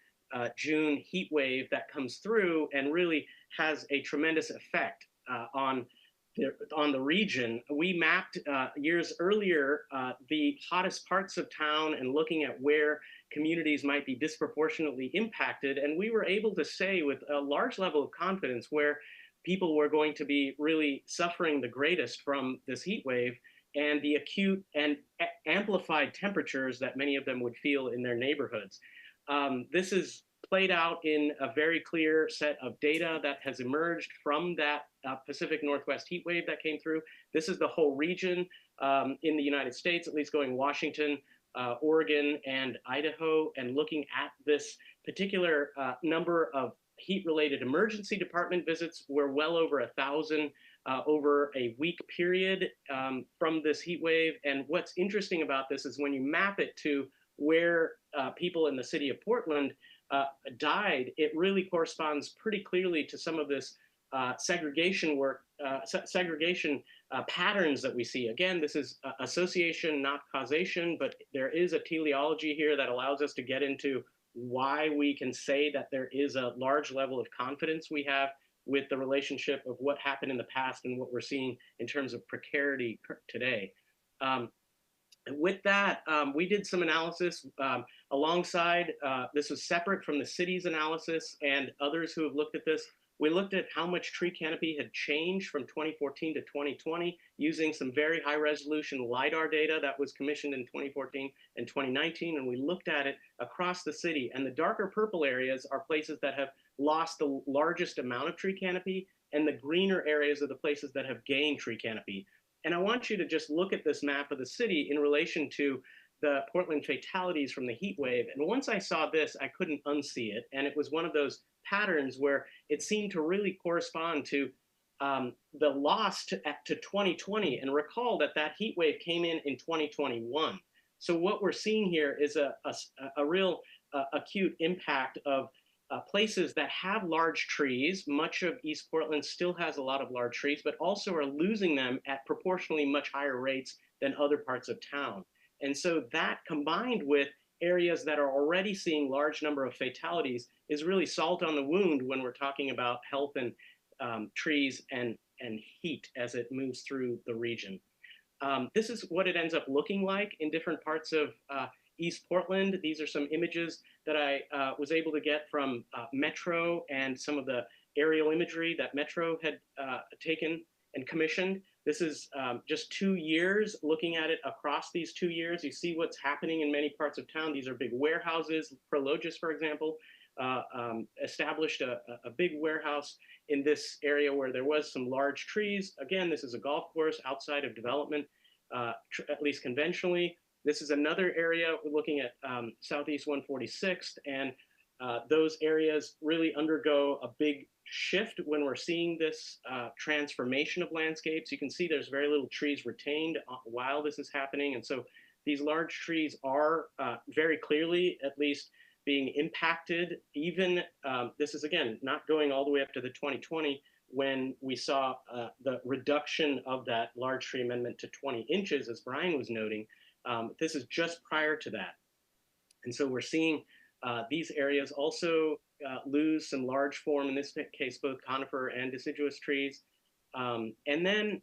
June heat wave that comes through and really has a tremendous effect on the region. We mapped years earlier the hottest parts of town and looking at where communities might be disproportionately impacted. And we were able to say with a large level of confidence where people were going to be really suffering the greatest from this heat wave and the acute and amplified temperatures that many of them would feel in their neighborhoods. This is played out in a very clear set of data that has emerged from that Pacific Northwest heat wave that came through. This is the whole region in the United States, at least going Washington, Oregon, and Idaho, and looking at this particular number of heat-related emergency department visits. We're well over 1,000 over a week period from this heat wave. And what's interesting about this is when you map it to where people in the city of Portland died, it really corresponds pretty clearly to some of this segregation work, segregation patterns that we see. Again, this is association, not causation, but there is a teleology here that allows us to get into why we can say that there is a large level of confidence we have with the relationship of what happened in the past and what we're seeing in terms of precarity today. With that, we did some analysis alongside, this was separate from the city's analysis and others who have looked at this. We looked at how much tree canopy had changed from 2014 to 2020 using some very high resolution LiDAR data that was commissioned in 2014 and 2019. And we looked at it across the city, and the darker purple areas are places that have lost the largest amount of tree canopy, and the greener areas are the places that have gained tree canopy. And I want you to just look at this map of the city in relation to the Portland fatalities from the heat wave. And once I saw this, I couldn't unsee it. And it was one of those patterns where it seemed to really correspond to the loss to 2020. And recall that that heat wave came in 2021. So what we're seeing here is a real acute impact of places that have large trees. Much of East Portland still has a lot of large trees, but also are losing them at proportionally much higher rates than other parts of town. And so that combined with areas that are already seeing large number of fatalities is really salt on the wound when we're talking about health and trees and heat as it moves through the region. This is what it ends up looking like in different parts of East Portland. These are some images that I was able to get from Metro and some of the aerial imagery that Metro had taken and commissioned. This is just 2 years, looking at it across these 2 years. You see what's happening in many parts of town. These are big warehouses. Prologis, for example, established a big warehouse in this area where there was some large trees. Again, this is a golf course outside of development, at least conventionally. This is another area we're looking at Southeast 146th, and those areas really undergo a big shift when we're seeing this transformation of landscapes. You can see there's very little trees retained while this is happening. And so these large trees are very clearly at least being impacted. Even this is, again, not going all the way up to the 2020 when we saw the reduction of that large tree amendment to 20 inches, as Brian was noting. This is just prior to that. And so we're seeing these areas also lose some large form, in this case, both conifer and deciduous trees. And then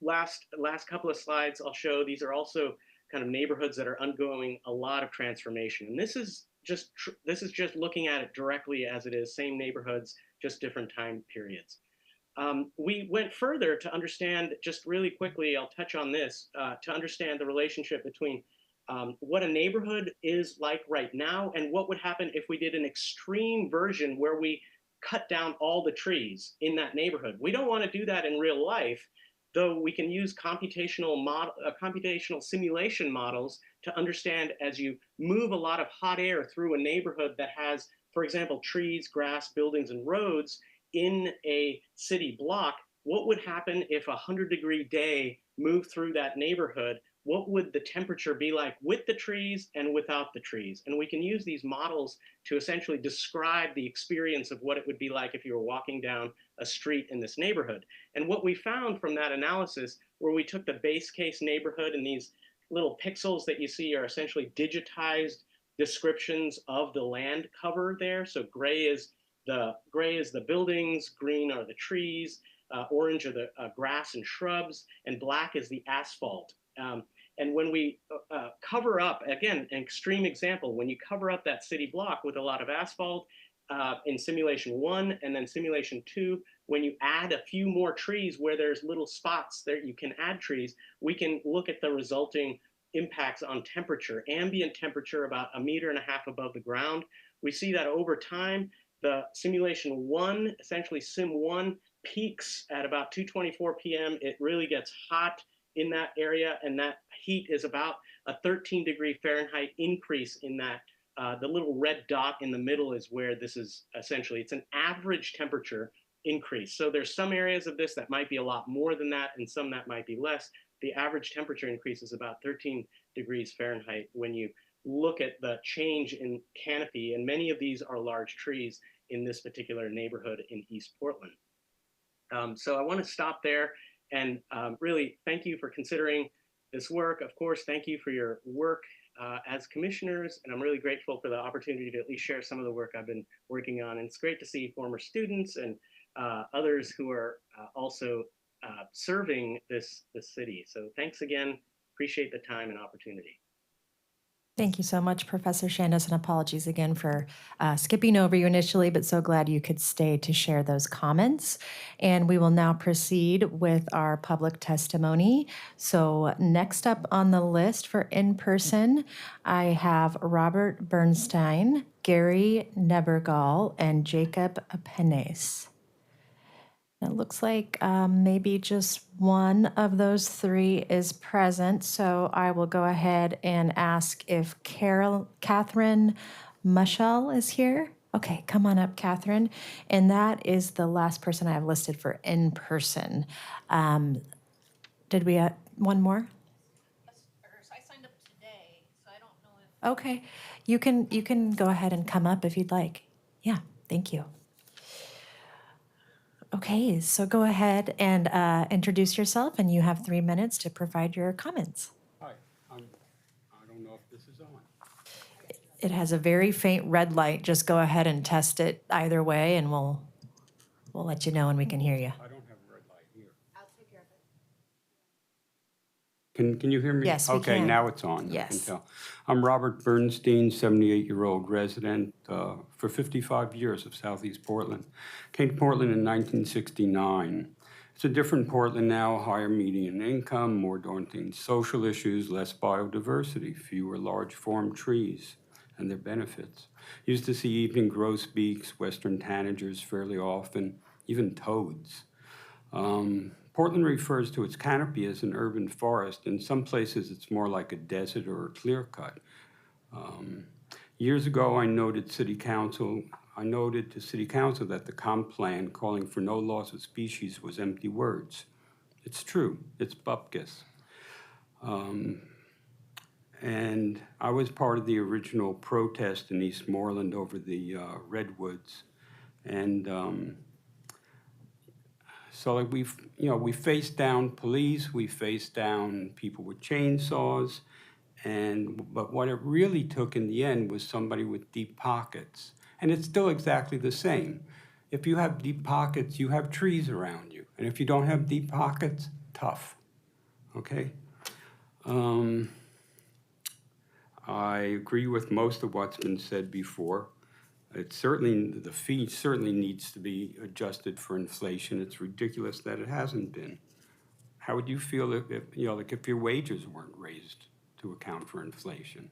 last couple of slides I'll show, these are also kind of neighborhoods that are undergoing a lot of transformation. And this is just looking at it directly as it is, same neighborhoods, just different time periods. We went further to understand, just really quickly, I'll touch on this, to understand the relationship between what a neighborhood is like right now and what would happen if we did an extreme version where we cut down all the trees in that neighborhood. We don't want to do that in real life, though we can use computational simulation models to understand as you move a lot of hot air through a neighborhood that has, for example, trees, grass, buildings, and roads in a city block, what would happen if a 100-degree day moved through that neighborhood what would the temperature be like with the trees and without the trees? And we can use these models to essentially describe the experience of what it would be like if you were walking down a street in this neighborhood. And what we found from that analysis, where we took the base case neighborhood, and these little pixels that you see are essentially digitized descriptions of the land cover there. So gray is the buildings, green are the trees, orange are the grass and shrubs, and black is the asphalt. And when we cover up, again, an extreme example, when you cover up that city block with a lot of asphalt in simulation 1 and then simulation 2, when you add a few more trees where there's little spots there you can add trees, we can look at the resulting impacts on temperature, ambient temperature about 1.5 meters above the ground. We see that over time, the simulation 1, essentially sim 1, peaks at about 2:24 p.m. It really gets hot in that area, and that heat is about a 13-degree Fahrenheit increase in that. The little red dot in the middle is where this is essentially, it's an average temperature increase. So there's some areas of this that might be a lot more than that, and some that might be less. The average temperature increase is about 13 degrees Fahrenheit when you look at the change in canopy, and many of these are large trees in this particular neighborhood in East Portland. So I want to stop there and really thank you for considering this work. Of course, thank you for your work as commissioners, and I'm really grateful for the opportunity to at least share some of the work I've been working on. And it's great to see former students and others who are also serving this city. So thanks again. Appreciate the time and opportunity. Thank you so much, Professor Shandos, and apologies again for skipping over you initially, but so glad you could stay to share those comments. And we will now proceed with our public testimony. So next up on the list for in-person, I have Robert Bernstein, Gary Nebergall, and Jacob Penes. It looks like maybe just one of those three is present, so I will go ahead and ask if Catherine Mushall is here. Okay, come on up, Catherine. And that is the last person I have listed for in person. Did we one more? I signed up today, so I don't know if. Okay, you can go ahead and come up if you'd like. Yeah, thank you. Okay, so go ahead and introduce yourself, and you have 3 minutes to provide your comments. Hi, I don't know if this is on. It has a very faint red light. Just go ahead and test it either way, and we'll let you know when we can hear you. I don't have a red light here. I'll take care of it. Can you hear me? Yes, we Okay, can. now it's on. Yes. I can tell. I'm Robert Bernstein, 78-year-old resident for 55 years of Southeast Portland. Came to Portland in 1969. It's a different Portland now, higher median income, more daunting social issues, less biodiversity, fewer large form trees and their benefits. Used to see evening grosbeaks, western tanagers fairly often, even toads. Portland refers to its canopy as an urban forest. In some places, it's more like a desert or a clear cut. Years ago, I noted to City Council that the comp plan calling for no loss of species was empty words. It's true, it's bupkis. And I was part of the original protest in Eastmoreland over the redwoods. And so like we faced down police, we faced down people with chainsaws, but what it really took in the end was somebody with deep pockets. And it's still exactly the same. If you have deep pockets, you have trees around you. And if you don't have deep pockets, tough, okay? I agree with most of what's been said before. The fee certainly needs to be adjusted for inflation. It's ridiculous that it hasn't been. How would you feel if your wages weren't raised to account for inflation?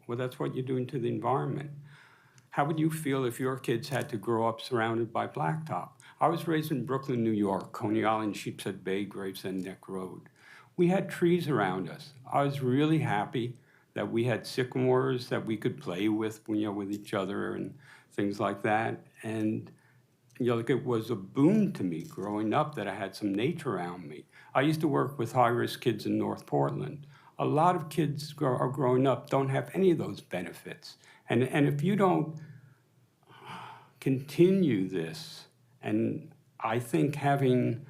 Well, that's what you're doing to the environment. How would you feel if your kids had to grow up surrounded by blacktop? I was raised in Brooklyn, New York, Coney Island, Sheepshead Bay, Gravesend Neck Road. We had trees around us. I was really happy that we had sycamores that we could play with, with each other and things like that. And like it was a boon to me growing up that I had some nature around me. I used to work with high-risk kids in North Portland. A lot of kids are growing up don't have any of those benefits. And if you don't continue this, and I think having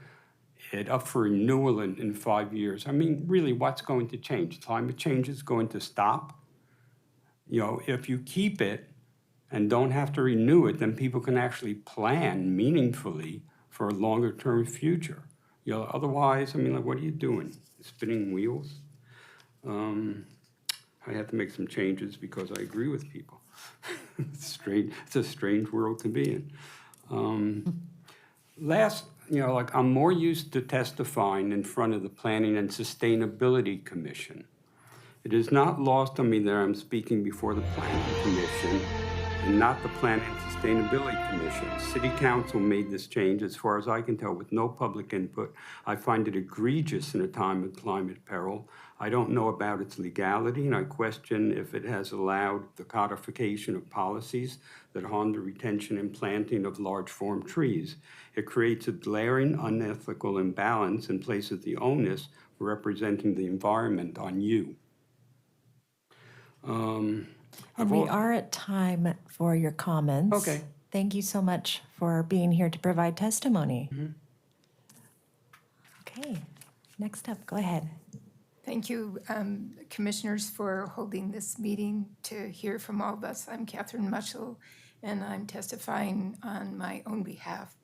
it up for renewal in 5 years, I mean, really, what's going to change? Climate change is going to stop. If you keep it and don't have to renew it, then people can actually plan meaningfully for a longer term future. Otherwise, I mean, like, what are you doing? Spinning wheels? I have to make some changes because I agree with people. It's strange. It's a strange world to be in. I'm more used to testifying in front of the Planning and Sustainability Commission. It is not lost on me that I'm speaking before the Planning Commission and not the Planning and Sustainability Commission. City Council made this change, as far as I can tell, with no public input. I find it egregious in a time of climate peril. I don't know about its legality, and I question if it has allowed the codification of policies that harm the retention and planting of large form trees. It creates a glaring, unethical imbalance and places the onus for representing the environment on you. And we are at time for your comments. Okay. Thank you so much for being here to provide testimony. Okay, next up, go ahead. Thank you, commissioners, for holding this meeting to hear from all of us. I'm Catherine Muschel, and I'm testifying on my own behalf.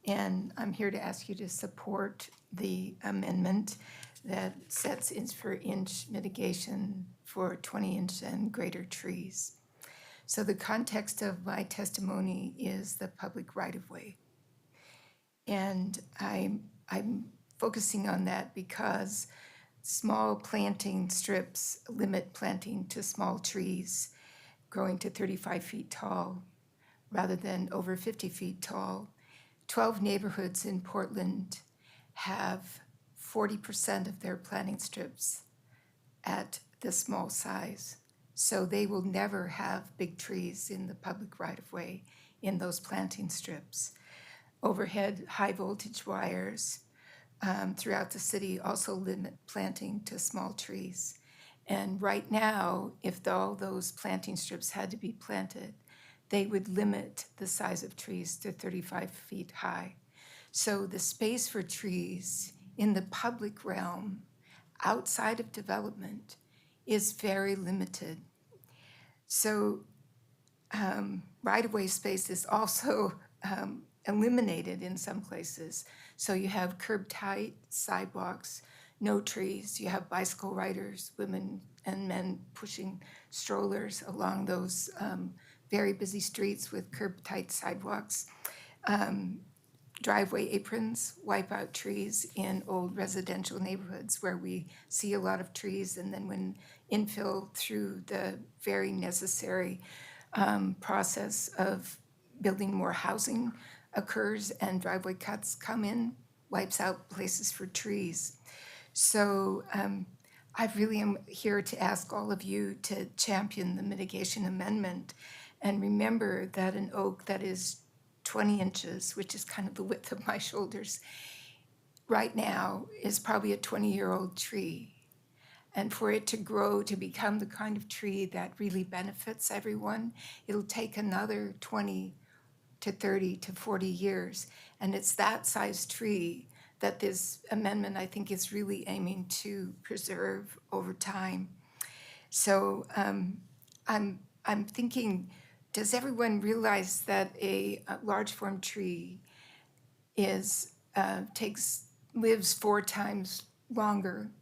And I'm here to ask you to support the amendment that sets inch for inch mitigation for 20-inch and greater trees. So the context of my testimony is the public right-of-way. And I'm focusing on that because small planting strips limit planting to small trees growing to 35 feet tall rather than over 50 feet tall. 12 neighborhoods in Portland have 40% of their planting strips at the small size. So they will never have big trees in the public right-of-way in those planting strips. Overhead high voltage wires throughout the city also limit planting to small trees. And right now, if all those planting strips had to be planted, they would limit the size of trees to 35 feet high. So the space for trees in the public realm outside of development is very limited. So right-of-way space is also eliminated in some places. So you have curb-tight sidewalks, no trees. You have bicycle riders, women and men pushing strollers along those very busy streets with curb-tight sidewalks. Driveway aprons wipe out trees in old residential neighborhoods where we see a lot of trees, and then when infill through the very necessary process of building more housing occurs and driveway cuts come in, wipes out places for trees. So I really am here to ask all of you to champion the mitigation amendment and remember that an oak that is 20 inches, which is kind of the width of my shoulders, right now is probably a 20-year-old tree. And for it to grow to become the kind of tree that really benefits everyone, it'll take another 20 to 30 to 40 years. And it's that size tree that this amendment, I think, is really aiming to preserve over time. So I'm thinking, does everyone realize that a large form tree lives 4 times longer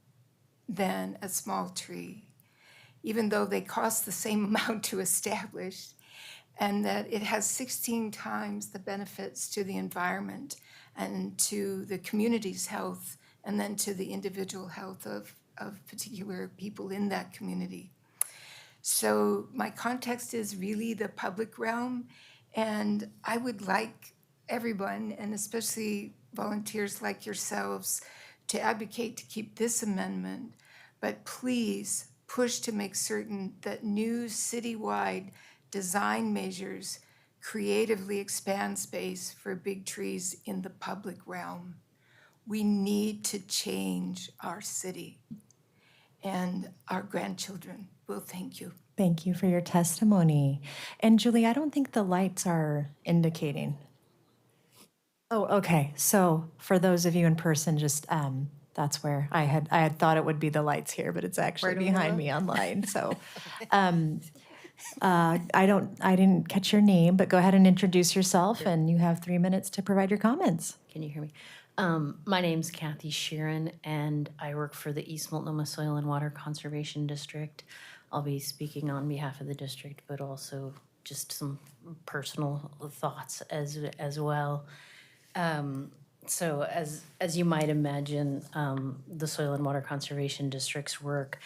than a small tree, even though they cost the same amount to establish, and that it has 16 times the benefits to the environment and to the community's health, and then to the individual health of particular people in that community. So my context is really the public realm, and I would like everyone, and especially volunteers like yourselves, to advocate to keep this amendment, but please push to make certain that new citywide design measures creatively expand space for big trees in the public realm. We need to change our city, and our grandchildren will thank you. Thank you for your testimony. And Julie, I don't think the lights are indicating. Oh, okay. So for those of you in person, just that's where I had thought it would be the lights here, but it's actually Where do we behind look? me online. So I didn't catch your name, but go ahead and introduce yourself, and you have 3 minutes to provide your comments. Can you hear me? My name's Kathy Sheeran, and I work for the East Multnomah Soil and Water Conservation District. I'll be speaking on behalf of the district, but also just some personal thoughts as well. So as you might imagine, the Soil and Water Conservation District's work,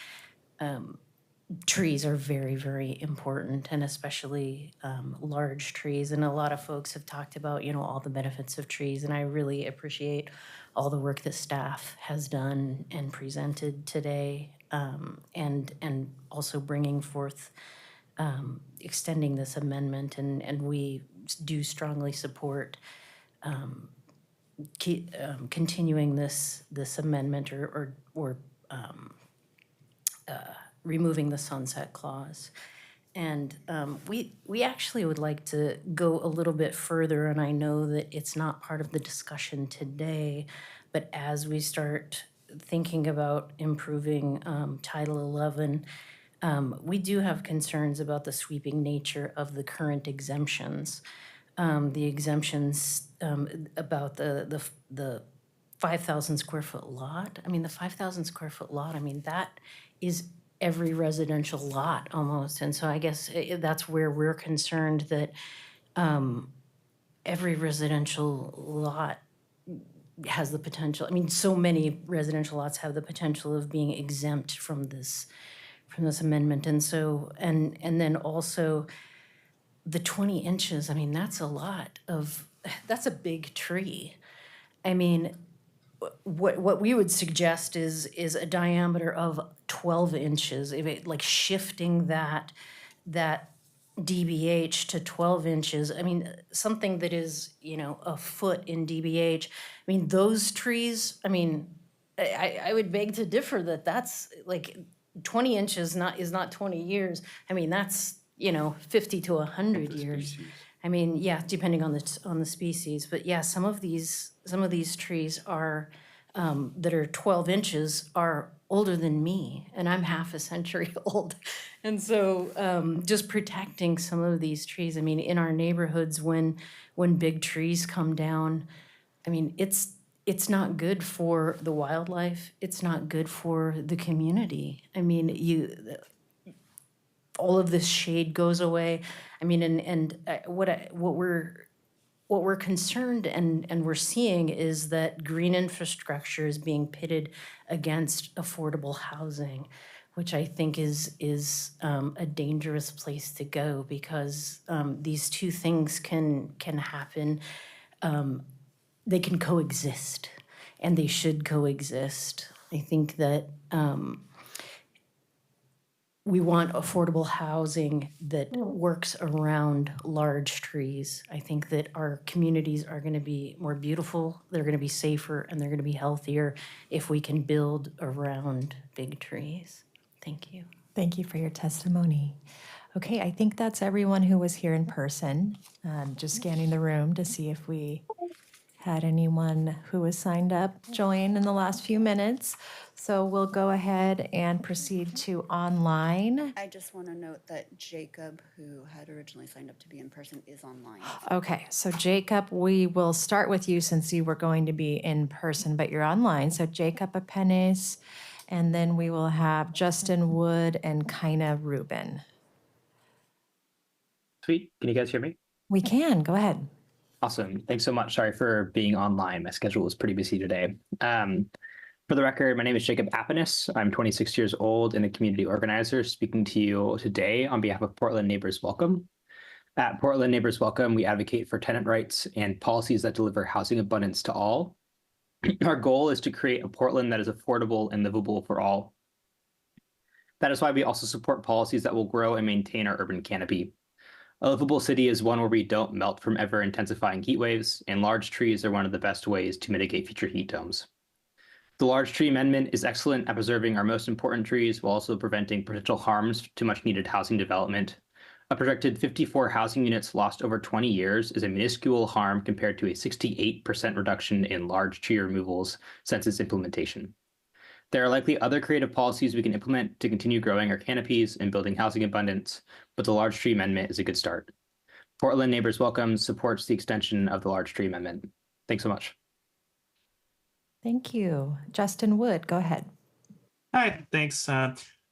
trees are very, very important, and especially large trees. And a lot of folks have talked about, all the benefits of trees, and I really appreciate all the work that staff has done and presented today, and also bringing forth, extending this amendment, and we do strongly support continuing this amendment or removing the sunset clause. And we actually would like to go a little bit further, and I know that it's not part of the discussion today, but as we start thinking about improving Title 11, we do have concerns about the sweeping nature of the current exemptions. The exemptions about the 5,000 square foot lot. I mean, the 5,000 square foot lot, I mean, that is every residential lot almost. And so I guess that's where we're concerned that every residential lot has the potential. I mean, so many residential lots have the potential of being exempt from this amendment. And so, and then also the 20 inches, I mean, that's a big tree. I mean, what we would suggest is a diameter of 12 inches, if it, like shifting that DBH to 12 inches. I mean, something that is, a foot in DBH. I mean, those trees, I mean, I would beg to differ that that's like 20 inches is not 20 years. I mean, that's, 50 to 100 years. I mean, yeah, depending on the species, but yeah, some of these trees are that are 12 inches are older than me, and I'm half a century old. And so just protecting some of these trees, I mean, in our neighborhoods, when big trees come down, I mean, it's not good for the wildlife. It's not good for the community. I mean, all of this shade goes away. I mean, and what we're concerned and we're seeing is that green infrastructure is being pitted against affordable housing, which I think is a dangerous place to go, because these two things can happen. They can coexist, and they should coexist. I think that we want affordable housing that works around large trees. I think that our communities are going to be more beautiful, they're going to be safer, and they're going to be healthier if we can build around big trees. Thank you. Thank you for your testimony. Okay, I think that's everyone who was here in person. Just scanning the room to see if we had anyone who was signed up join in the last few minutes. So we'll go ahead and proceed to online. I just want to note that Jacob, who had originally signed up to be in person, is online. Okay, so Jacob, we will start with you since you were going to be in person, but you're online. So Jacob Apenes, and then we will have Justin Wood and Kaina Rubin. Sweet. Can you guys hear me? We can, go ahead. Awesome. Thanks so much. Sorry for being online. My schedule was pretty busy today. For the record, my name is Jacob Apenes. I'm 26 years old and a community organizer speaking to you today on behalf of Portland Neighbors Welcome. At Portland Neighbors Welcome, we advocate for tenant rights and policies that deliver housing abundance to all. Our goal is to create a Portland that is affordable and livable for all. That is why we also support policies that will grow and maintain our urban canopy. A livable city is one where we don't melt from ever intensifying heat waves, and large trees are one of the best ways to mitigate future heat domes. The large tree amendment is excellent at preserving our most important trees while also preventing potential harms to much needed housing development. A projected 54 housing units lost over 20 years is a minuscule harm compared to a 68% reduction in large tree removals since its implementation. There are likely other creative policies we can implement to continue growing our canopies and building housing abundance, but the large tree amendment is a good start. Portland Neighbors Welcome supports the extension of the large tree amendment. Thanks so much. Thank you. Justin Wood, go ahead. Hi, thanks.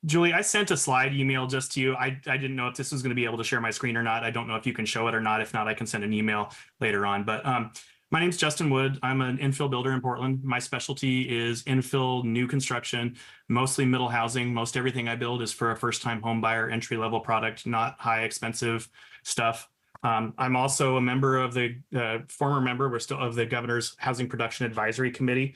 Julie, I sent a slide email just to you. I didn't know if this was going to be able to share my screen or not. I don't know if you can show it or not. If not, I can send an email later on. But my name's Justin Wood. I'm an infill builder in Portland. My specialty is infill new construction, mostly middle housing. Most everything I build is for a first-time home buyer, entry-level product, not high expensive stuff. I'm also a member of the former member, we're still of the Governor's Housing Production Advisory Committee.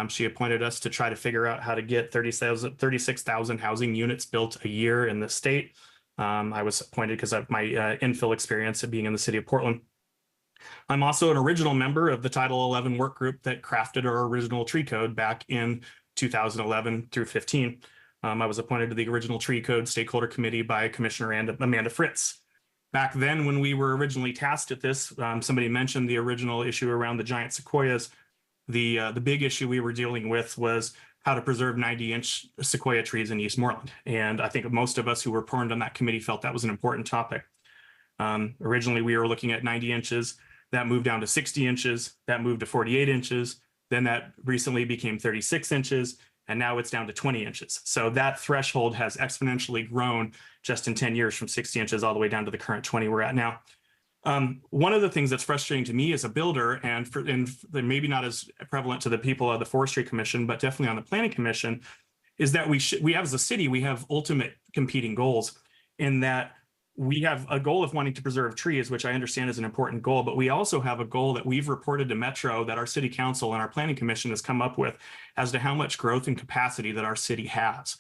She appointed us to try to figure out how to get 36,000 housing units built a year in the state. I was appointed because of my infill experience of being in the city of Portland. I'm also an original member of the Title 11 work group that crafted our original tree code back in 2011 through 15. I was appointed to the original tree code stakeholder committee by Commissioner Amanda Fritz. Back then, when we were originally tasked at this, somebody mentioned the original issue around the giant sequoias. The big issue we were dealing with was how to preserve 90-inch sequoia trees in East Moreland. And I think most of us who were formed on that committee felt that was an important topic. Originally, we were looking at 90 inches. That moved down to 60 inches. That moved to 48 inches. Then that recently became 36 inches. And now it's down to 20 inches. So that threshold has exponentially grown just in 10 years from 60 inches all the way down to the current 20 we're at now. One of the things that's frustrating to me as a builder, and maybe not as prevalent to the people of the Forestry Commission, but definitely on the Planning Commission, is that we have as a city, we have ultimate competing goals in that we have a goal of wanting to preserve trees, which I understand is an important goal, but we also have a goal that we've reported to Metro that our city council and our planning commission has come up with as to how much growth and capacity that our city has.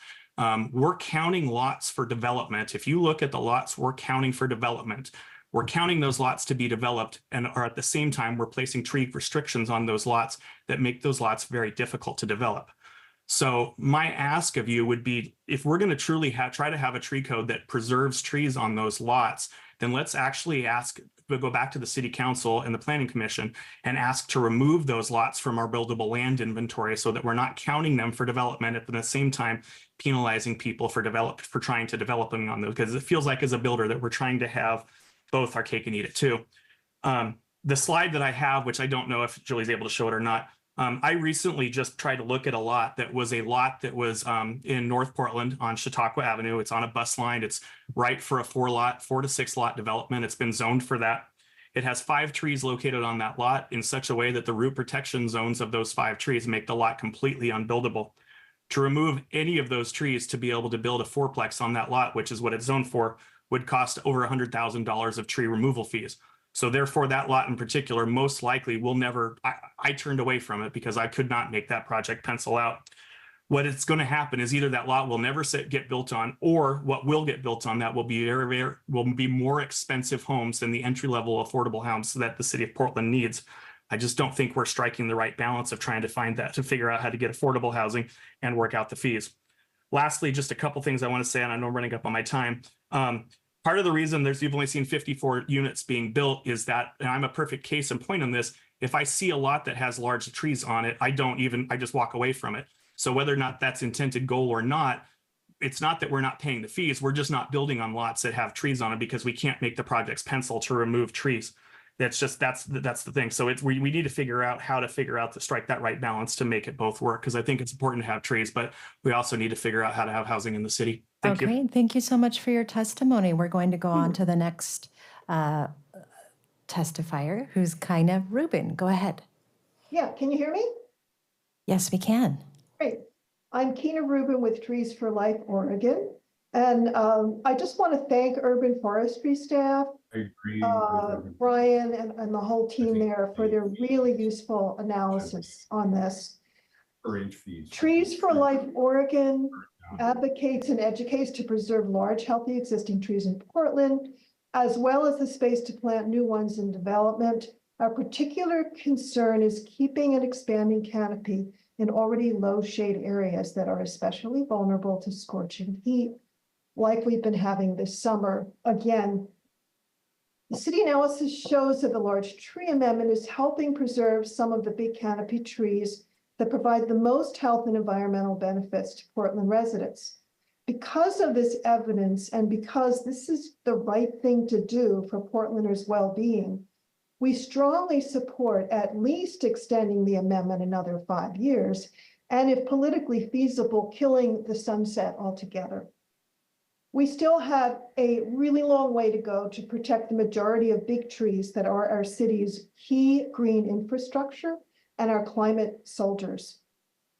We're counting lots for development. If you look at the lots we're counting for development, we're counting those lots to be developed and are at the same time, we're placing tree restrictions on those lots that make those lots very difficult to develop. So my ask of you would be, if we're going to truly try to have a tree code that preserves trees on those lots, then let's actually go back to the city council and the planning commission and ask to remove those lots from our buildable land inventory so that we're not counting them for development at the same time penalizing people for trying to develop them on those, because it feels like as a builder that we're trying to have both our cake and eat it too. The slide that I have, which I don't know if Julie's able to show it or not, I recently just tried to look at a lot that was in North Portland on Chautauqua Avenue. It's on a bus line. It's right for a 4 to 6 lot development. It's been zoned for that. It has 5 trees located on that lot in such a way that the root protection zones of those 5 trees make the lot completely unbuildable. To remove any of those trees to be able to build a fourplex on that lot, which is what it's zoned for, would cost over $100,000 of tree removal fees. So therefore, that lot in particular, most likely will never, I turned away from it because I could not make that project pencil out. What it's going to happen is either that lot will never get built on, or what will get built on that will be more expensive homes than the entry-level affordable homes that the city of Portland needs. I just don't think we're striking the right balance of trying to find that, to figure out how to get affordable housing and work out the fees. Lastly, just a couple things I want to say, and I know I'm running up on my time. Part of the reason you've only seen 54 units being built is that, and I'm a perfect case in point on this, if I see a lot that has large trees on it, I just walk away from it. So whether or not that's intended goal or not, it's not that we're not paying the fees, we're just not building on lots that have trees on it because we can't make the projects pencil to remove trees. That's the thing. So we need to figure out how to strike that right balance to make it both work, because I think it's important to have trees, but we also need to figure out how to have housing in the city. Thank you. Thank you so much for your testimony. We're going to go on to the next testifier, who's Kina Rubin. Go ahead. Yeah, can you hear me? Yes, we can. Great. I'm Kina Rubin with Trees for Life Oregon. And I just want to thank urban forestry staff, Brian and the whole team there for their really useful analysis on this. Trees for Life Oregon advocates and educates to preserve large, healthy existing trees in Portland. as well as the space to plant new ones in development. Our particular concern is keeping and expanding canopy in already low shade areas that are especially vulnerable to scorching heat, like we've been having this summer. Again, the city analysis shows that the large tree amendment is helping preserve some of the big canopy trees that provide the most health and environmental benefits to Portland residents. Because of this evidence, and because this is the right thing to do for Portlanders' well-being, we strongly support at least extending the amendment another 5 years, and if politically feasible, killing the sunset altogether. We still have a really long way to go to protect the majority of big trees that are our city's key green infrastructure and our climate soldiers.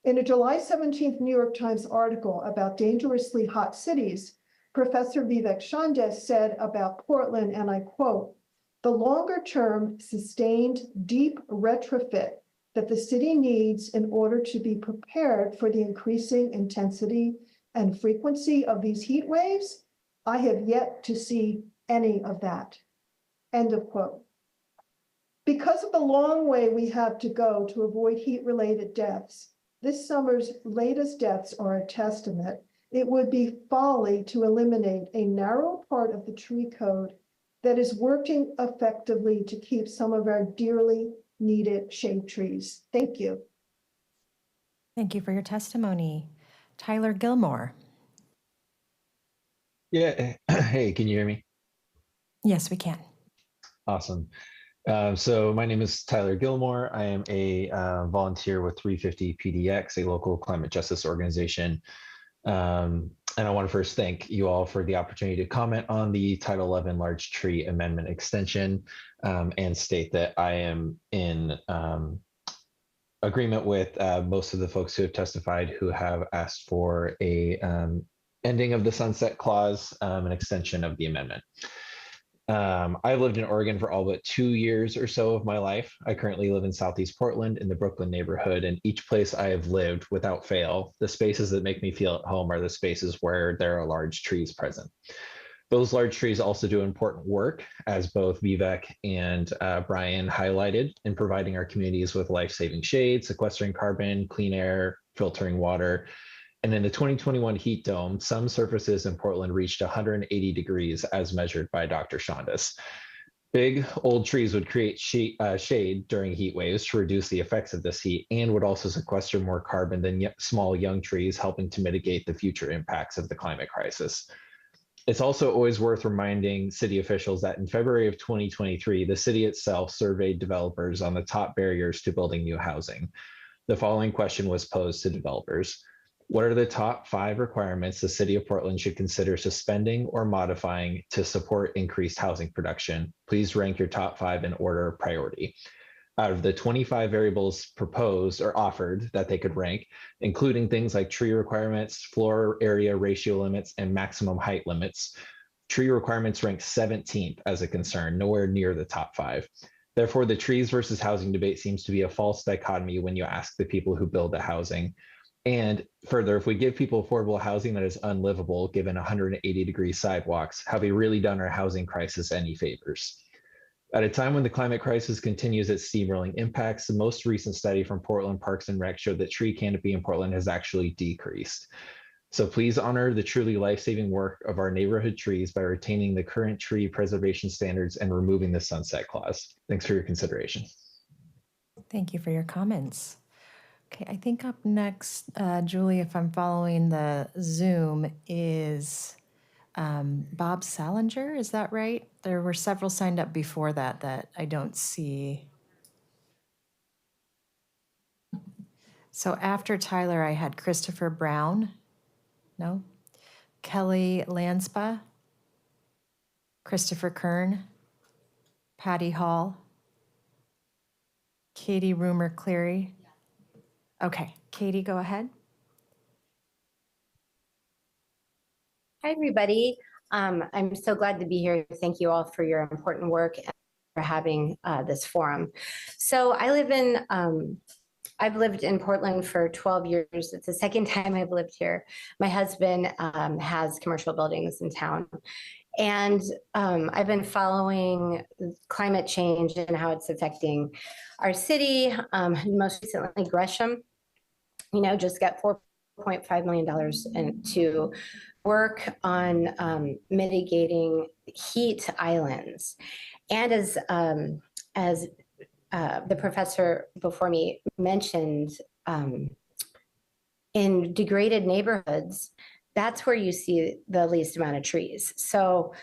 In a July 17th New York Times article about dangerously hot cities, Professor Vivek Shandes said about Portland, and I quote, "The longer-term, sustained, deep retrofit that the city needs in order to be prepared for the increasing intensity and frequency of these heat waves, I have yet to see any of that." End of quote. Because of the long way we have to go to avoid heat-related deaths, this summer's latest deaths are a testament. It would be folly to eliminate a narrow part of the tree code that is working effectively to keep some of our dearly needed shade trees. Thank you. Thank you for your testimony. Tyler Gilmore. Yeah. Hey, can you hear me? Yes, we can. Awesome. So my name is Tyler Gilmore. I am a volunteer with 350 PDX, a local climate justice organization. And I want to first thank you all for the opportunity to comment on the Title 11 Large Tree Amendment extension, and state that I am in agreement with most of the folks who have testified who have asked for a ending of the sunset clause, an extension of the amendment. I've lived in Oregon for all but 2 years or so of my life. I currently live in Southeast Portland in the Brooklyn neighborhood, and each place I have lived, without fail, the spaces that make me feel at home are the spaces where there are large trees present. Those large trees also do important work, as both Vivek and Brian highlighted, in providing our communities with life-saving shade, sequestering carbon, clean air, filtering water. And in the 2021 heat dome, some surfaces in Portland reached 180 degrees as measured by Dr. Shandes. Big old trees would create shade during heat waves to reduce the effects of this heat, and would also sequester more carbon than small young trees, helping to mitigate the future impacts of the climate crisis. It's also always worth reminding city officials that in February of 2023, the city itself surveyed developers on the top barriers to building new housing. The following question was posed to developers: what are the top 5 requirements the city of Portland should consider suspending or modifying to support increased housing production? Please rank your top 5 in order of priority. Out of the 25 variables proposed or offered that they could rank, including things like tree requirements, floor area ratio limits, and maximum height limits, tree requirements ranked 17th as a concern, nowhere near the top 5. Therefore, the trees versus housing debate seems to be a false dichotomy when you ask the people who build the housing. And further, if we give people affordable housing that is unlivable, given 180-degree sidewalks, have we really done our housing crisis any favors? At a time when the climate crisis continues its steamrolling impacts, the most recent study from Portland Parks and Rec showed that tree canopy in Portland has actually decreased. So please honor the truly life-saving work of our neighborhood trees by retaining the current tree preservation standards and removing the sunset clause. Thanks for your consideration. Thank you for your comments. Okay, I think up next, Julie, if I'm following the Zoom, is Bob Salinger. Is that right? There were several signed up before that I don't see. So after Tyler, I had Christopher Brown. No? Kelly Lanspa. Christopher Kern. Patty Hall. Katie Rumor Cleary. Okay, Katie, go ahead. Hi, everybody. I'm so glad to be here. Thank you all for your important work and for having this forum. So I've lived in Portland for 12 years. It's the second time I've lived here. My husband has commercial buildings in town. And I've been following climate change and how it's affecting our city. Most recently, Gresham, just got $4.5 million to work on mitigating heat islands. And as the professor before me mentioned, in degraded neighborhoods, that's where you see the least amount of trees. So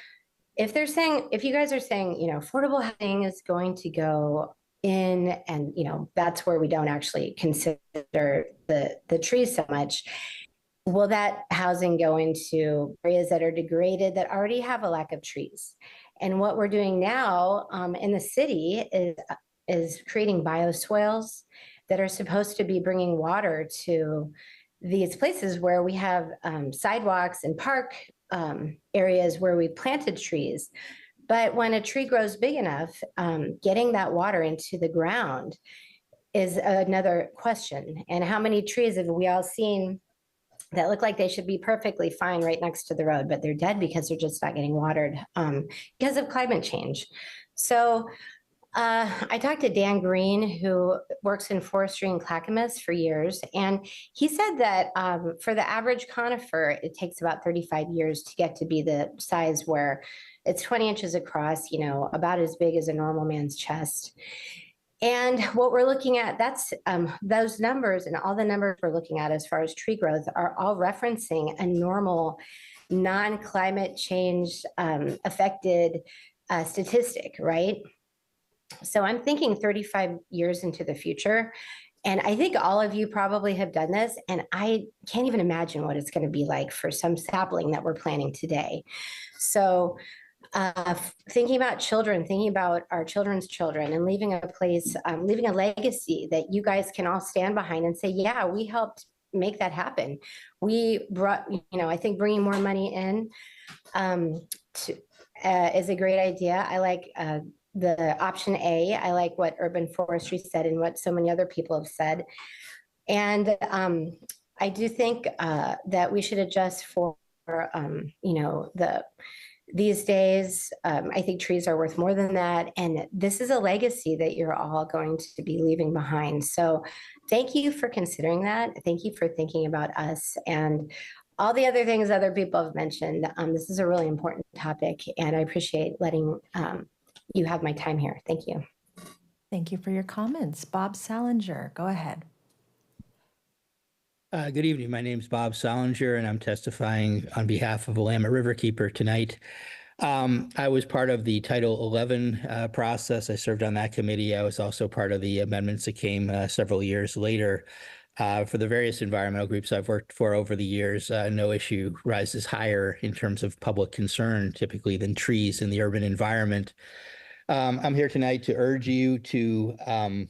if you guys are saying, affordable housing is going to go in and, that's where we don't actually consider the trees so much, will that housing go into areas that are degraded that already have a lack of trees? And what we're doing now in the city is creating bioswales that are supposed to be bringing water to these places where we have sidewalks and park areas where we planted trees. But when a tree grows big enough, getting that water into the ground is another question. And how many trees have we all seen that look like they should be perfectly fine right next to the road, but they're dead because they're just not getting watered because of climate change? So I talked to Dan Green, who works in forestry in Clackamas for years, and he said that for the average conifer, it takes about 35 years to get to be the size where it's 20 inches across, about as big as a normal man's chest. And what we're looking at, that's those numbers, and all the numbers we're looking at as far as tree growth are all referencing a normal, non-climate change affected statistic, right? So I'm thinking 35 years into the future. And I think all of you probably have done this. And I can't even imagine what it's going to be like for some sapling that we're planting today. So thinking about children, thinking about our children's children, and leaving a place, leaving a legacy that you guys can all stand behind and say, yeah, we helped make that happen. We brought, I think bringing more money in is a great idea. I like the option A. I like what Urban Forestry said and what so many other people have said. And I do think that we should adjust for, these days. I think trees are worth more than that. And this is a legacy that you're all going to be leaving behind. So thank you for considering that. Thank you for thinking about us and all the other things other people have mentioned. This is a really important topic, and I appreciate letting you have my time here. Thank you. Thank you for your comments. Bob Salinger, go ahead. Good evening. My name is Bob Salinger, and I'm testifying on behalf of Willamette Riverkeeper tonight. I was part of the Title 11 process. I served on that committee. I was also part of the amendments that came several years later. For the various environmental groups I've worked for over the years, no issue rises higher in terms of public concern typically than trees in the urban environment. I'm here tonight to urge you to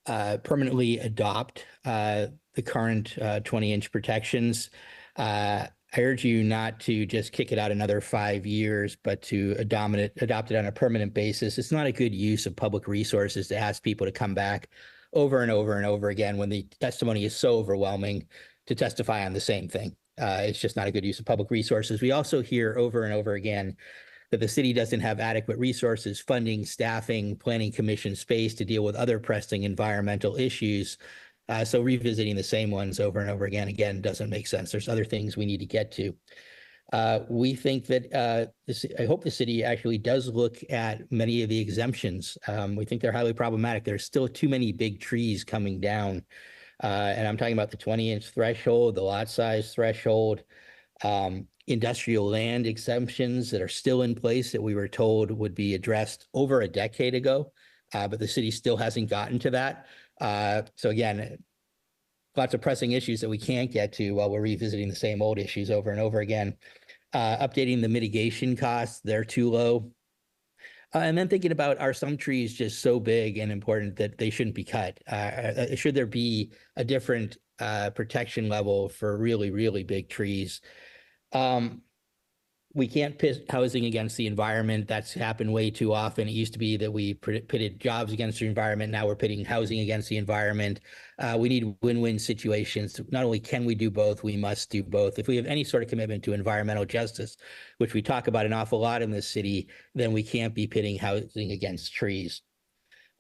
permanently adopt the current 20-inch protections. I urge you not to just kick it out another 5 years, but to adopt it on a permanent basis. It's not a good use of public resources to ask people to come back over and over and over again when the testimony is so overwhelming to testify on the same thing. It's just not a good use of public resources. We also hear over and over again that the city doesn't have adequate resources, funding, staffing, planning commission space to deal with other pressing environmental issues. So revisiting the same ones over and over again doesn't make sense. There's other things we need to get to. We think that I hope the city actually does look at many of the exemptions. We think they're highly problematic. There's still too many big trees coming down. And I'm talking about the 20-inch threshold, the lot size threshold, industrial land exemptions that are still in place that we were told would be addressed over a decade ago, but the city still hasn't gotten to that. So again, lots of pressing issues that we can't get to while we're revisiting the same old issues over and over again. Updating the mitigation costs, they're too low. And then thinking about, are some trees just so big and important that they shouldn't be cut? Should there be a different protection level for really, really big trees? we can't pit housing against the environment. That's happened way too often. It used to be that we pitted jobs against the environment. Now we're pitting housing against the environment. We need win-win situations. Not only can we do both, we must do both. If we have any sort of commitment to environmental justice, which we talk about an awful lot in this city, then we can't be pitting housing against trees.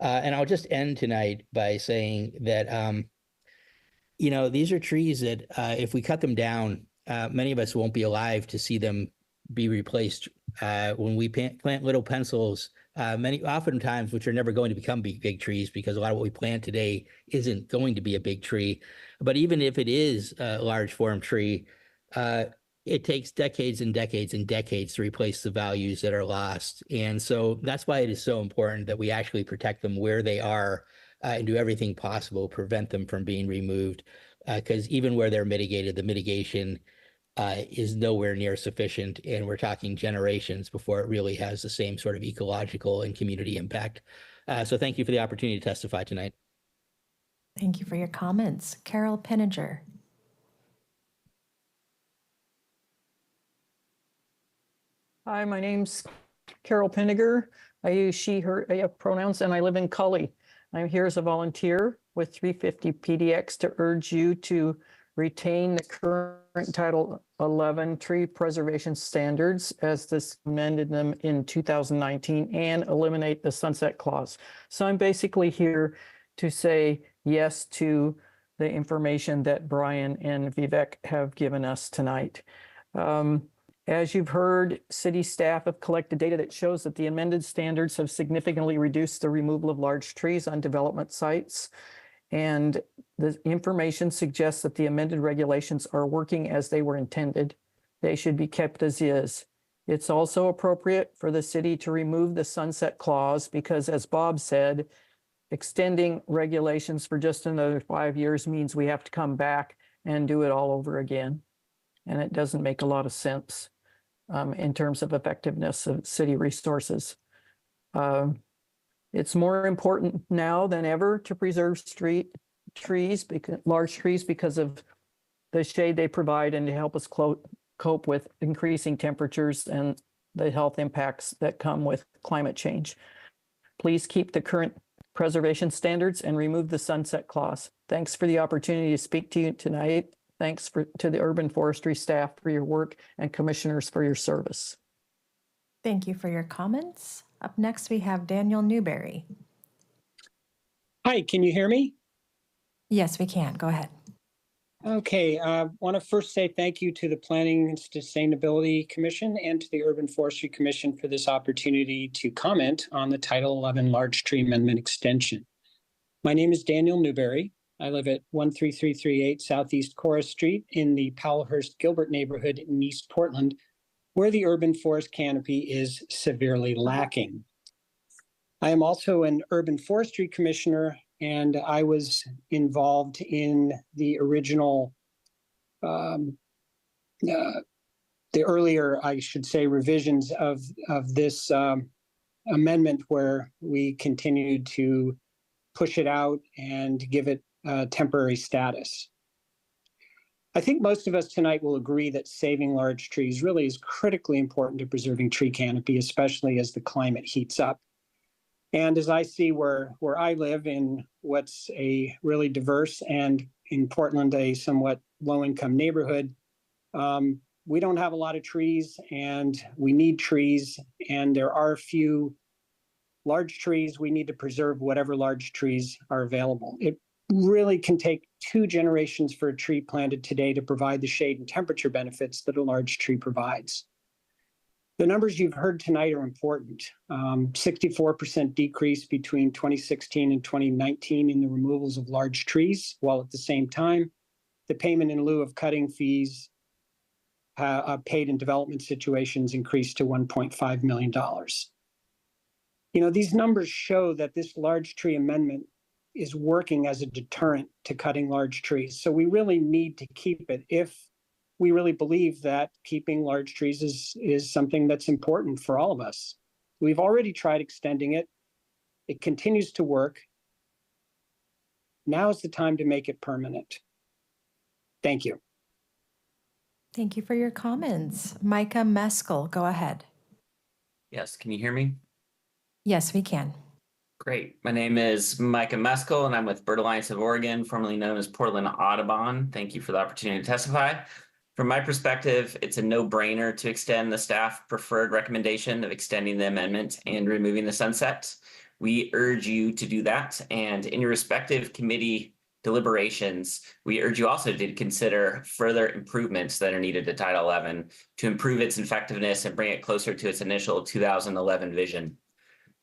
And I'll just end tonight by saying that, these are trees that if we cut them down, many of us won't be alive to see them be replaced. When we plant little pencils, oftentimes, which are never going to become big trees, because a lot of what we plant today isn't going to be a big tree. But even if it is a large form tree, it takes decades and decades and decades to replace the values that are lost. And so that's why it is so important that we actually protect them where they are and do everything possible to prevent them from being removed. Because even where they're mitigated, the mitigation is nowhere near sufficient, and we're talking generations before it really has the same sort of ecological and community impact. So thank you for the opportunity to testify tonight. Thank you for your comments. Carol Pinninger. Hi, my name's Carol Pinninger. I use she, her pronouns, and I live in Cully. I'm here as a volunteer with 350 PDX to urge you to retain the current Title 11 tree preservation standards as this amended them in 2019 and eliminate the sunset clause. So I'm basically here to say yes to the information that Brian and Vivek have given us tonight. As you've heard, city staff have collected data that shows that the amended standards have significantly reduced the removal of large trees on development sites. And the information suggests that the amended regulations are working as they were intended. They should be kept as is. It's also appropriate for the city to remove the sunset clause because, as Bob said, extending regulations for just another 5 years means we have to come back and do it all over again. And it doesn't make a lot of sense in terms of effectiveness of city resources. It's more important now than ever to preserve large trees because of the shade they provide and to help us cope with increasing temperatures and the health impacts that come with climate change. Please keep the current preservation standards and remove the sunset clause. Thanks for the opportunity to speak to you tonight. Thanks to the urban forestry staff for your work and commissioners for your service. Thank you for your comments. Up next, we have Daniel Newberry. Hi, can you hear me? Yes, we can. Go ahead. Okay, I want to first say thank you to the Planning and Sustainability Commission and to the Urban Forestry Commission for this opportunity to comment on the Title 11 Large Tree Amendment Extension. My name is Daniel Newberry. I live at 13338 Southeast Cora Street in the Powellhurst Gilbert neighborhood in East Portland, where the urban forest canopy is severely lacking. I am also an urban forestry commissioner, and I was involved in the original, the earlier, I should say, revisions of this amendment where we continued to push it out and give it temporary status. I think most of us tonight will agree that saving large trees really is critically important to preserving tree canopy, especially as the climate heats up. And as I see where I live in what's a really diverse and in Portland, a somewhat low-income neighborhood, we don't have a lot of trees and we need trees, and there are a few large trees. We need to preserve whatever large trees are available. It really can take 2 generations for a tree planted today to provide the shade and temperature benefits that a large tree provides. The numbers you've heard tonight are important. 64% decrease between 2016 and 2019 in the removals of large trees, while at the same time, the payment in lieu of cutting fees paid in development situations increased to $1.5 million. You know, these numbers show that this large tree amendment is working as a deterrent to cutting large trees. So we really need to keep it if we really believe that keeping large trees is something that's important for all of us. We've already tried extending it. It continues to work. Now is the time to make it permanent. Thank you. Thank you for your comments. Micah Meskel, go ahead. Yes, can you hear me? Yes, we can. Great. My name is Micah Meskel, and I'm with Bird Alliance of Oregon, formerly known as Portland Audubon. Thank you for the opportunity to testify. From my perspective, it's a no-brainer to extend the staff preferred recommendation of extending the amendment and removing the sunset. We urge you to do that, and in your respective committee deliberations, we urge you also to consider further improvements that are needed to Title 11 to improve its effectiveness and bring it closer to its initial 2011 vision.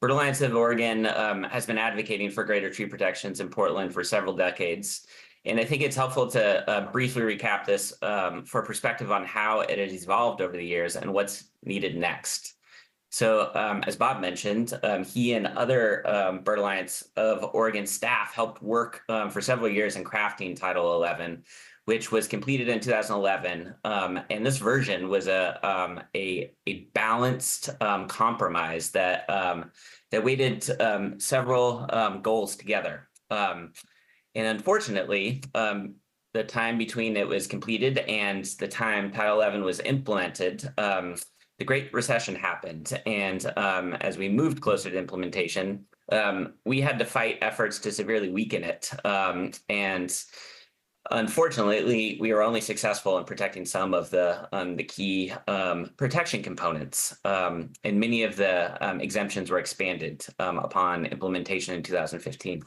Bird Alliance of Oregon has been advocating for greater tree protections in Portland for several decades. And I think it's helpful to briefly recap this for perspective on how it has evolved over the years and what's needed next. So as Bob mentioned, he and other Bird Alliance of Oregon staff helped work for several years in crafting Title 11, which was completed in 2011. And this version was a balanced compromise that weighted several goals together. And unfortunately, the time between it was completed and the time Title 11 was implemented, the Great Recession happened. And as we moved closer to implementation, we had to fight efforts to severely weaken it. And unfortunately, we were only successful in protecting some of the key protection components, and many of the exemptions were expanded upon implementation in 2015.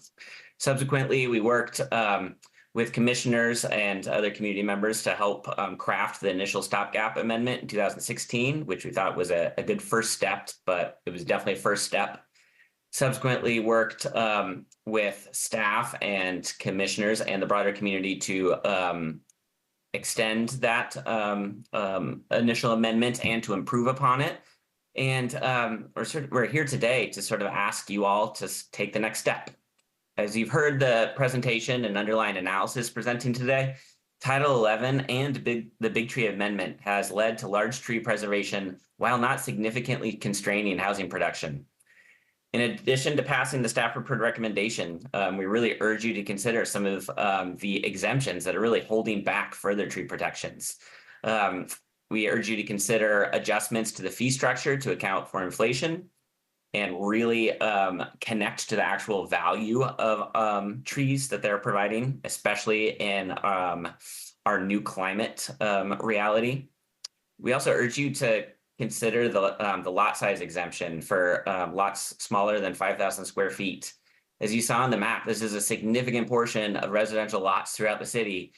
Subsequently, we worked with commissioners and other community members to help craft the initial stopgap amendment in 2016, which we thought was a good first step, but it was definitely a first step. Subsequently worked with staff and commissioners and the broader community to extend that initial amendment and to improve upon it. And we're here today to sort of ask you all to take the next step. As you've heard the presentation and underlying analysis presenting today, Title 11 and the Big Tree Amendment has led to large tree preservation while not significantly constraining housing production. In addition to passing the staff report recommendation, we really urge you to consider some of the exemptions that are really holding back further tree protections. We urge you to consider adjustments to the fee structure to account for inflation and really connect to the actual value of trees that they're providing, especially in our new climate reality. We also urge you to consider the lot size exemption for lots smaller than 5,000 square feet. As you saw on the map, this is a significant portion of residential lots throughout the city.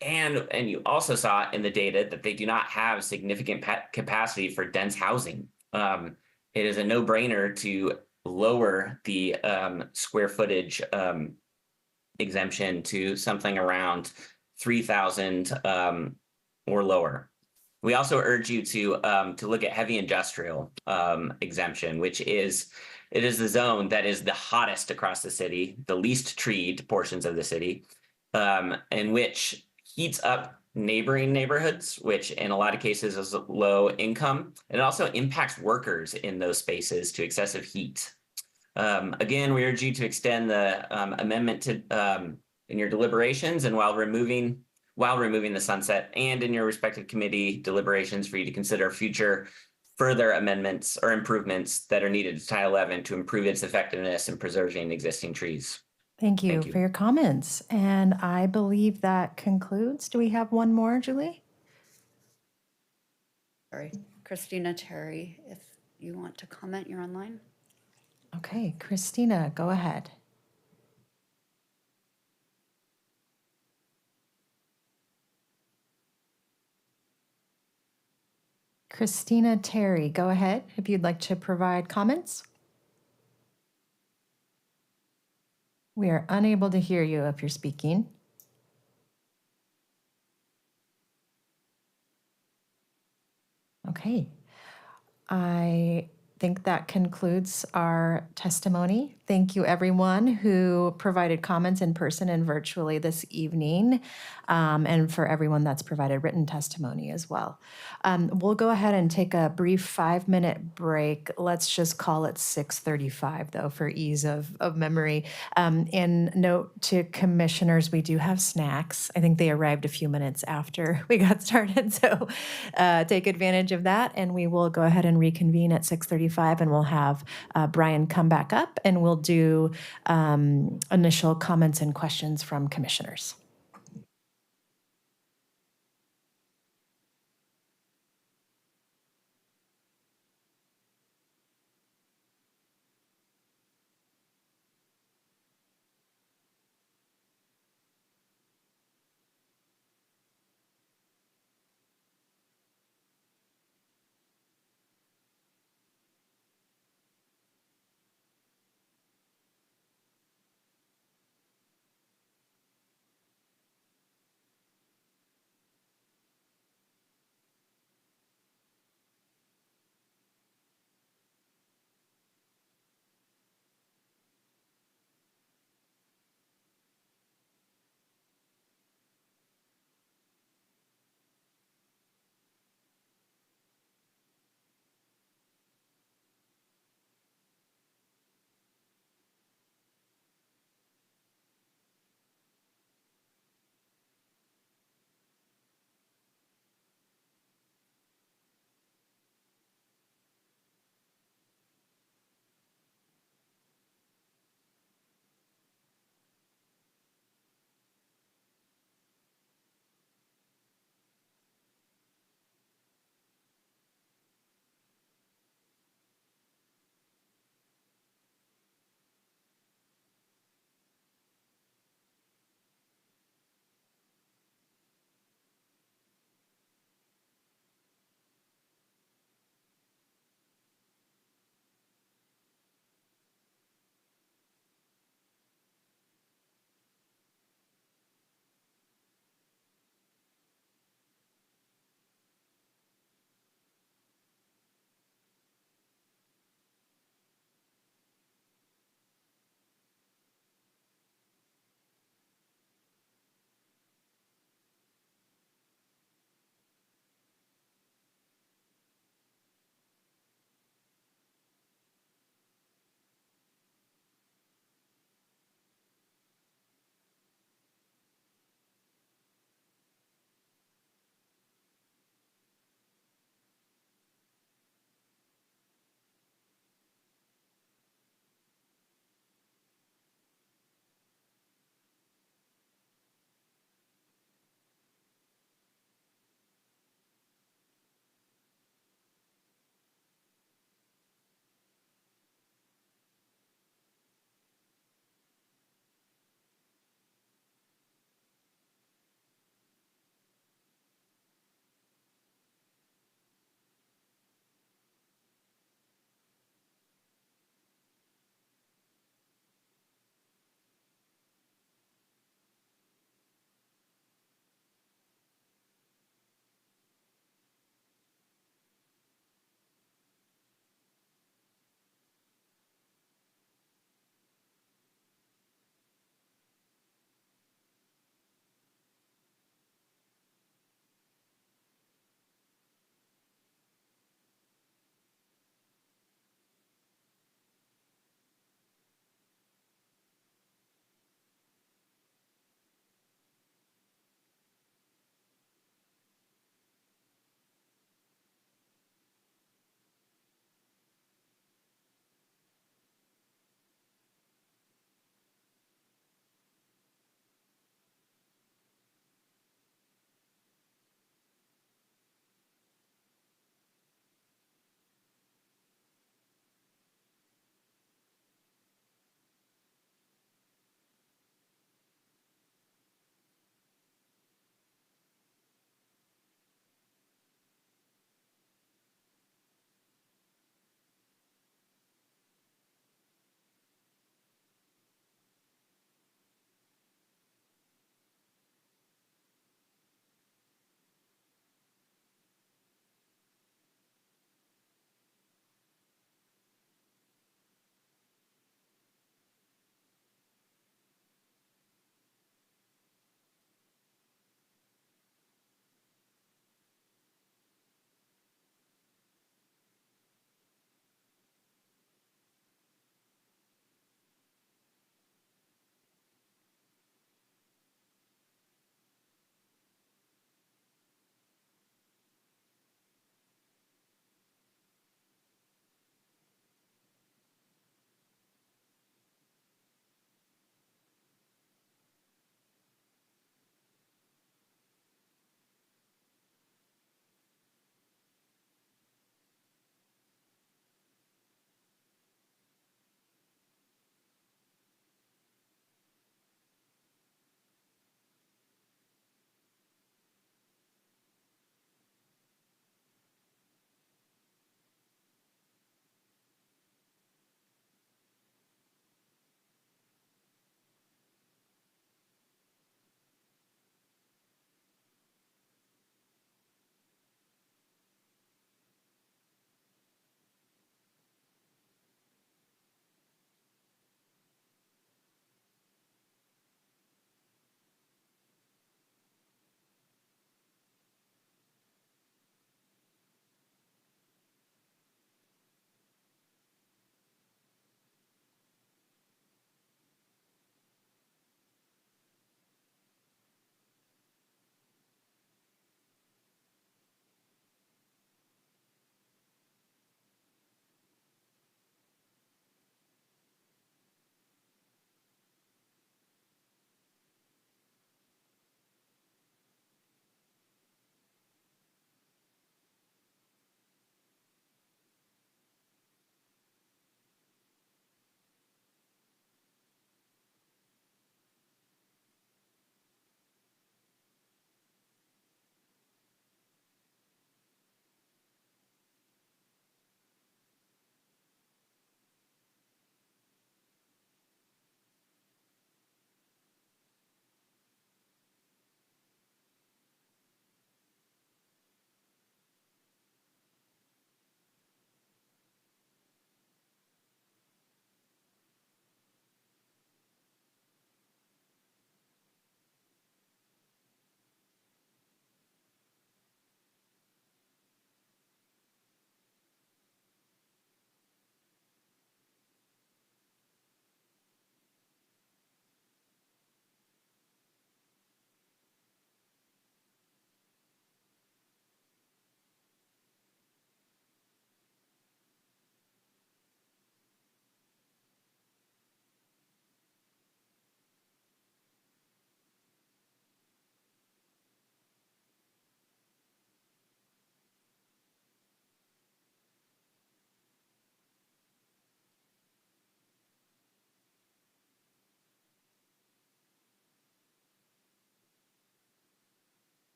And you also saw in the data that they do not have significant capacity for dense housing. It is a no-brainer to lower the square footage exemption to something around 3,000 or lower. We also urge you to look at heavy industrial exemption, which is the zone that is the hottest across the city, the least treed portions of the city, and which heats up neighboring neighborhoods, which in a lot of cases is low income. It also impacts workers in those spaces to excessive heat. Again, we urge you to extend the amendment to in your deliberations and while removing the sunset, and in your respective committee deliberations for you to consider future further amendments or improvements that are needed to Title 11 to improve its effectiveness in preserving existing trees. Thank you for your comments. And I believe that concludes. Do we have one more, Julie? Sorry, Christina Terry, if you want to comment, you're online. Okay, Christina, go ahead. Christina Terry, go ahead if you'd like to provide comments. We are unable to hear you if you're speaking. Okay. I think that concludes our testimony. Thank you, everyone who provided comments in person and virtually this evening, and for everyone that's provided written testimony as well. We'll go ahead and take a brief 5-minute break. Let's just call it 6:35, though, for ease of memory. And note to commissioners, we do have snacks. I think they arrived a few minutes after we got started, so take advantage of that. And we will go ahead and reconvene at 6:35, and we'll have Brian come back up, and we'll do initial comments and questions from commissioners.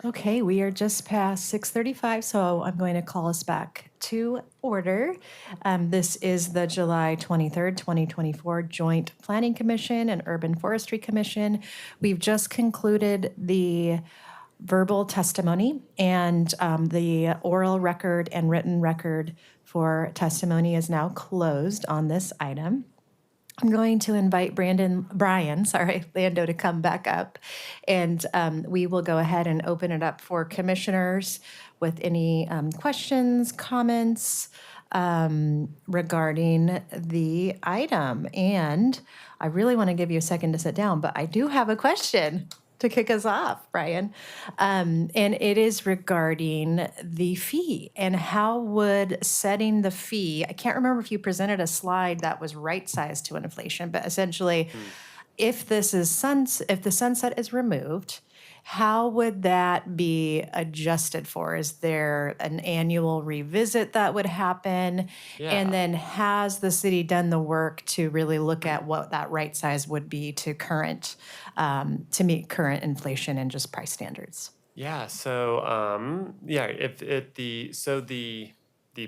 Okay, we are just past 6:35, so I'm going to call us back to order. This is the July 23rd, 2024 Joint Planning Commission and Urban Forestry Commission. We've just concluded the verbal testimony, and the oral record and written record for testimony is now closed on this item. I'm going to invite Brian Lando to come back up, and we will go ahead and open it up for commissioners with any questions, comments regarding the item. And I really want to give you a second to sit down, but I do have a question to kick us off, Brian. And it is regarding the fee and how would setting the fee, I can't remember if you presented a slide that was right-sized to inflation, but essentially, if the sunset is removed, how would that be adjusted for? Is there an annual revisit that would happen? And then has the city done the work to really look at what that right size would be to current, to meet current inflation and just price standards? Yeah, so the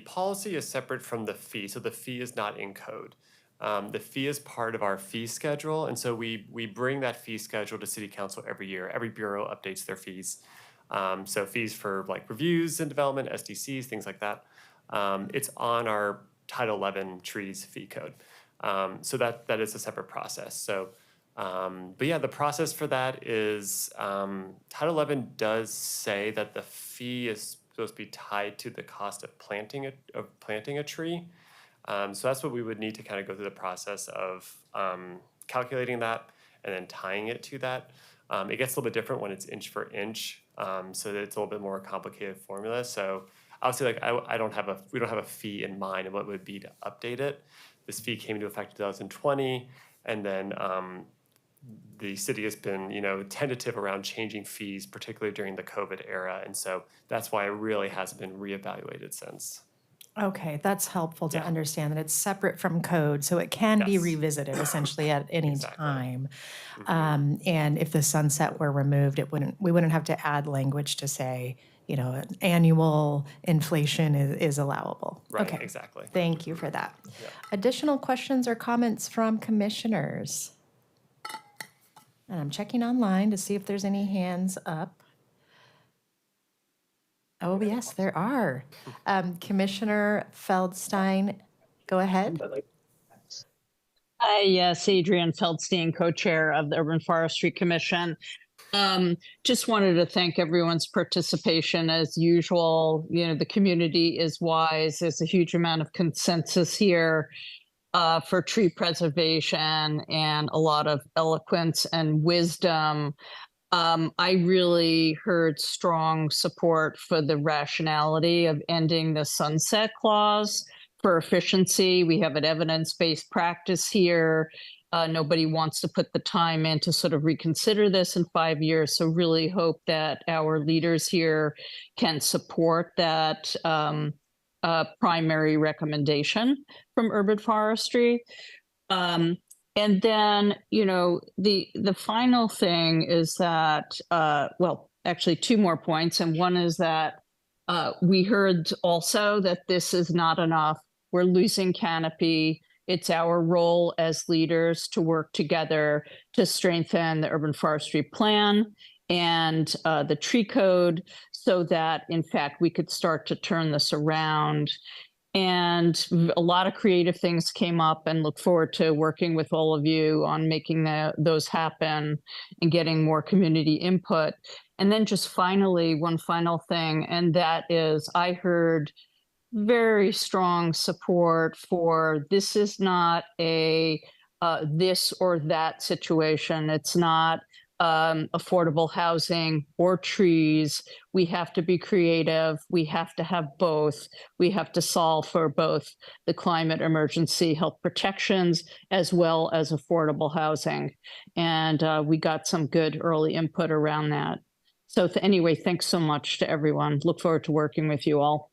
policy is separate from the fee, so the fee is not in code. The fee is part of our fee schedule, and so we bring that fee schedule to City Council every year. Every bureau updates their fees. So fees for like reviews and development, SDCs, things like that. It's on our Title 11 trees fee code. So that is a separate process. So, but yeah, the process for that is Title 11 does say that the fee is supposed to be tied to the cost of planting a tree. So that's what we would need to kind of go through the process of calculating that and then tying it to that. It gets a little bit different when it's inch for inch, so that it's a little bit more complicated formula. So I would say like we don't have a fee in mind and what it would be to update it. This fee came into effect in 2020, and then the city has been tentative around changing fees, particularly during the COVID era, and so that's why it really hasn't been reevaluated since. Okay, that's helpful to understand that it's separate from code, so it can be revisited essentially at any time. And if the sunset were removed, we wouldn't have to add language to say, annual inflation is allowable. Right, Okay, exactly. Thank you for that. Yeah. Additional questions or comments from commissioners? And I'm checking online to see if there's any hands up. Oh, yes, there are. Commissioner Feldstein, go ahead. Hi, yes, Adrienne Feldstein, co-chair of the Urban Forestry Commission. Just wanted to thank everyone's participation as usual. The community is wise. There's a huge amount of consensus here for tree preservation and a lot of eloquence and wisdom. I really heard strong support for the rationality of ending the sunset clause for efficiency. We have an evidence-based practice here. Nobody wants to put the time in to sort of reconsider this in 5 years. So really hope that our leaders here can support that primary recommendation from Urban Forestry. And then, the final thing is that, actually 2 more points. And one is that we heard also that this is not enough. We're losing canopy. It's our role as leaders to work together to strengthen the urban forestry plan and the tree code so that, in fact, we could start to turn this around. And a lot of creative things came up, and look forward to working with all of you on making those happen and getting more community input. And then just finally, one final thing, and that is I heard very strong support for this is not a this or that situation. It's not affordable housing or trees. We have to be creative. We have to have both. We have to solve for both the climate emergency health protections as well as affordable housing. And we got some good early input around that. So anyway, thanks so much to everyone. Look forward to working with you all.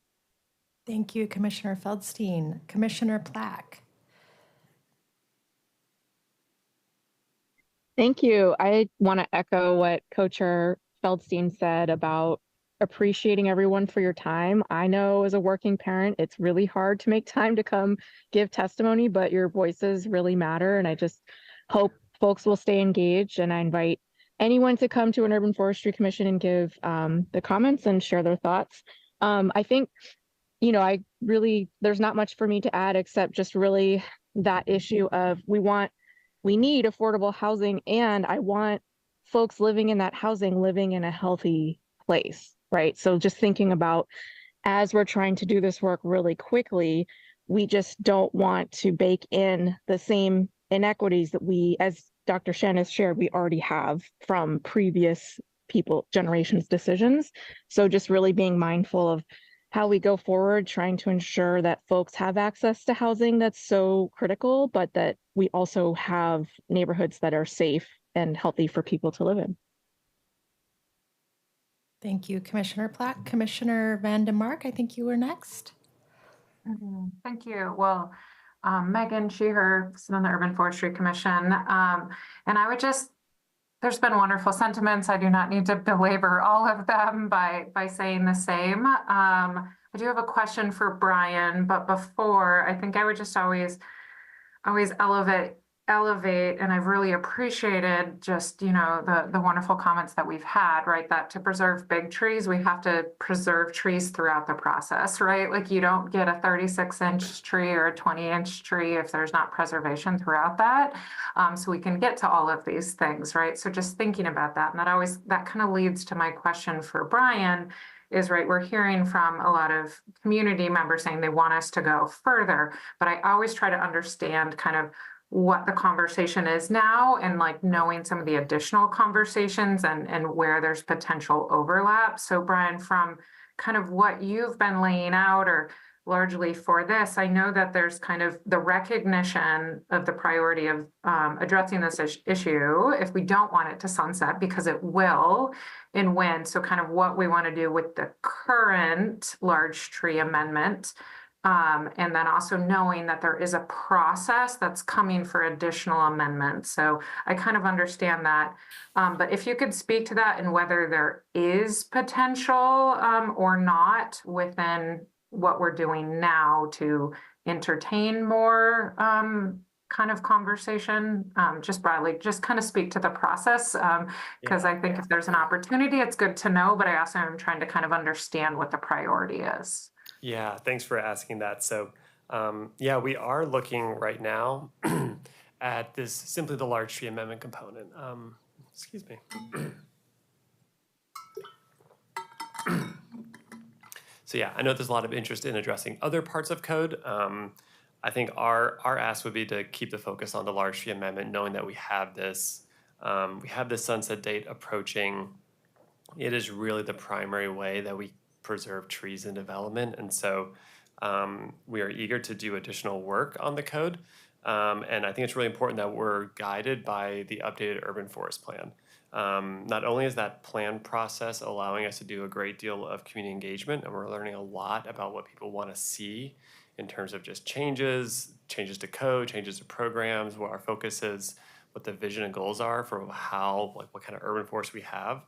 Thank you, Commissioner Feldstein. Commissioner Plack. Thank you. I want to echo what Co-Chair Feldstein said about appreciating everyone for your time. I know as a working parent, it's really hard to make time to come give testimony, but your voices really matter. And I just hope folks will stay engaged. And I invite anyone to come to an Urban Forestry Commission and give the comments and share their thoughts. I think, there's not much for me to add except just really that issue of we need affordable housing, and I want folks living in that housing living in a healthy place, right? So just thinking about as we're trying to do this work really quickly, we just don't want to bake in the same inequities that we, as Dr. Shen has shared, we already have from previous generations' decisions. So just really being mindful of how we go forward, trying to ensure that folks have access to housing that's so critical, but that we also have neighborhoods that are safe and healthy for people to live in. Thank you, Commissioner Platt. Commissioner Van den Mark, I think you were next. Thank you. Well, Megan Sheeher, sit on the Urban Forestry Commission. And I would there's been wonderful sentiments. I do not need to belabor all of them by saying the same. I do have a question for Brian, but before, I think I would just always elevate, and I've really appreciated just, the wonderful comments that we've had, right? That to preserve big trees, we have to preserve trees throughout the process, right? Like you don't get a 36-inch tree or a 20-inch tree if there's not preservation throughout that. So we can get to all of these things, right? So just thinking about that, and that kind of leads to my question for Brian is, right, we're hearing from a lot of community members saying they want us to go further, but I always try to understand kind of what the conversation is now and like knowing some of the additional conversations and where there's potential overlap. So Brian, from kind of what you've been laying out or largely for this, I know that there's kind of the recognition of the priority of addressing this issue if we don't want it to sunset, because it will, and when. So kind of what we want to do with the current large tree amendment. And then also knowing that there is a process that's coming for additional amendments. So I kind of understand that. But if you could speak to that and whether there is potential or not within what we're doing now to entertain more kind of conversation, just broadly, just kind of speak to the process. Because I think if there's an opportunity, it's good to know, but I also am trying to kind of understand what the priority is. Yeah, thanks for asking that. So, we are looking right now at this simply the large tree amendment component. Excuse me. So yeah, I know there's a lot of interest in addressing other parts of code. I think our ask would be to keep the focus on the large tree amendment, knowing that we have this sunset date approaching. It is really the primary way that we preserve trees in development. And so we are eager to do additional work on the code. And I think it's really important that we're guided by the updated urban forest plan. Not only is that plan process allowing us to do a great deal of community engagement, and we're learning a lot about what people want to see in terms of just changes to code, changes to programs, what our focus is, what the vision and goals are for what kind of urban forest we have.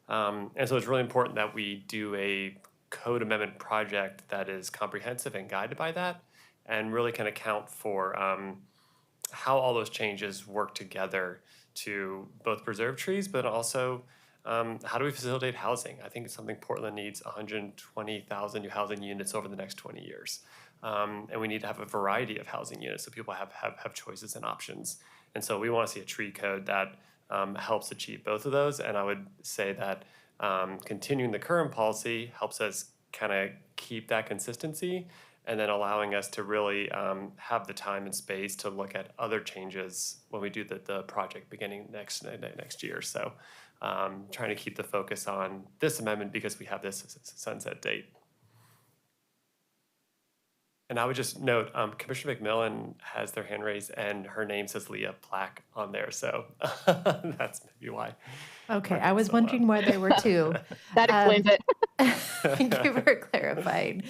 And so it's really important that we do a code amendment project that is comprehensive and guided by that, and really can account for how all those changes work together to both preserve trees, but also how do we facilitate housing? I think it's something Portland needs 120,000 new housing units over the next 20 years. And we need to have a variety of housing units so people have choices and options. And so we want to see a tree code that helps achieve both of those. And I would say that continuing the current policy helps us kind of keep that consistency, and then allowing us to really have the time and space to look at other changes when we do the project beginning next year. So trying to keep the focus on this amendment because we have this sunset date. And I would just note, Commissioner McMillan has their hand raised and her name says Leah Plack on there. So that's maybe why. Okay, I was wondering why there were two. That explains it. Thank you for clarifying.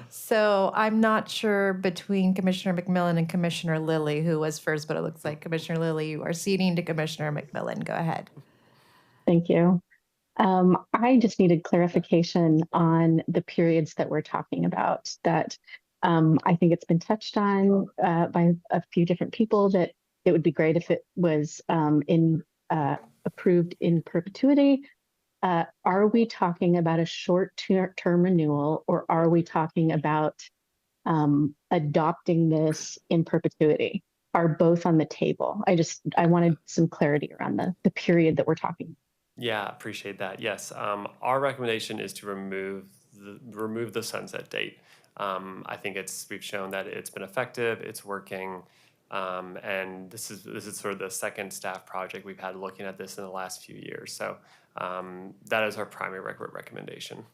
So I'm not sure between Commissioner McMillan and Commissioner Lilly who was first, but it looks like Commissioner Lilly, you are ceding to Commissioner McMillan. Go ahead. Thank you. I just needed clarification on the periods that we're talking about. That I think it's been touched on by a few different people that it would be great if it was approved in perpetuity. Are we talking about a short-term renewal, or are we talking about adopting this in perpetuity? Are both on the table? I wanted some clarity around the period that we're talking. Yeah, appreciate that. Yes, our recommendation is to remove the sunset date. I think we've shown that it's been effective, it's working, and this is sort of the second staff project we've had looking at this in the last few years. So that is our primary recommendation.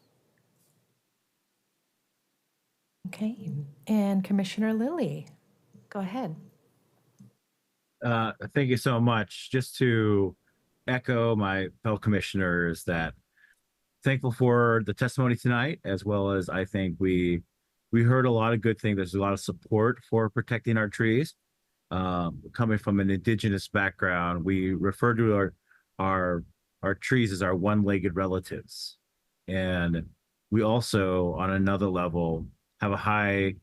Okay, and Commissioner Lilly, go ahead. Thank you so much. Just to echo my fellow commissioners, that thankful for the testimony tonight, as well as I think we heard a lot of good things. There's a lot of support for protecting our trees. Coming from an indigenous background, we refer to our trees as our one-legged relatives. And we also, on another level, have a high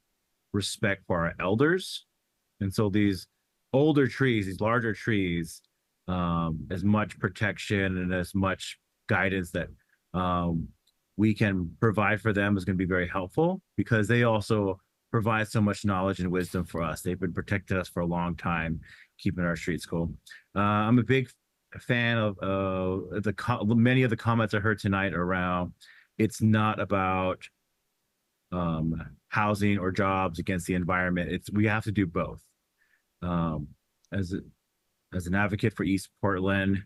respect for our elders. And so these older trees, these larger trees, as much protection and as much guidance that we can provide for them is going to be very helpful, because they also provide so much knowledge and wisdom for us. They've been protecting us for a long time, keeping our streets cool. I'm a big fan of many of the comments I heard tonight around it's not about housing or jobs against the environment. We have to do both. As an advocate for East Portland,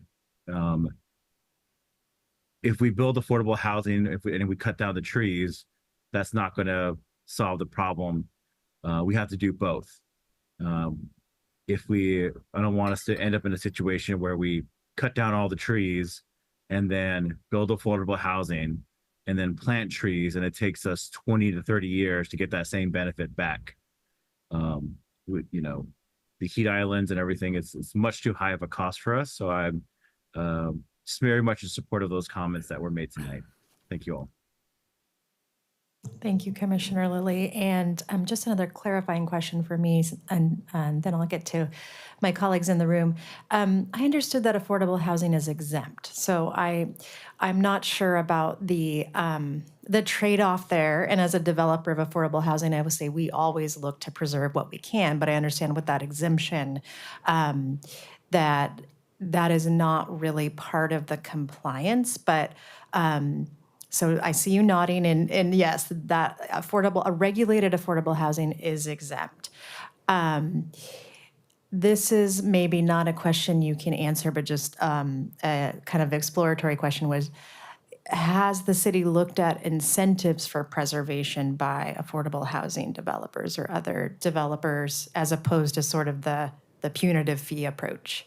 if we build affordable housing, and we cut down the trees, that's not going to solve the problem. We have to do both. I don't want us to end up in a situation where we cut down all the trees and then build affordable housing and then plant trees, and it takes us 20 to 30 years to get that same benefit back. The heat islands and everything, it's much too high of a cost for us. So I'm just very much in support of those comments that were made tonight. Thank you all. Thank you, Commissioner Lilly. And just another clarifying question for me, and then I'll get to my colleagues in the room. I understood that affordable housing is exempt. So I'm not sure about the trade-off there. And as a developer of affordable housing, I would say we always look to preserve what we can, but I understand with that exemption that is not really part of the compliance. But so I see you nodding, and yes, that a regulated affordable housing is exempt. This is maybe not a question you can answer, but just a kind of exploratory question was, has the city looked at incentives for preservation by affordable housing developers or other developers, as opposed to sort of the punitive fee approach?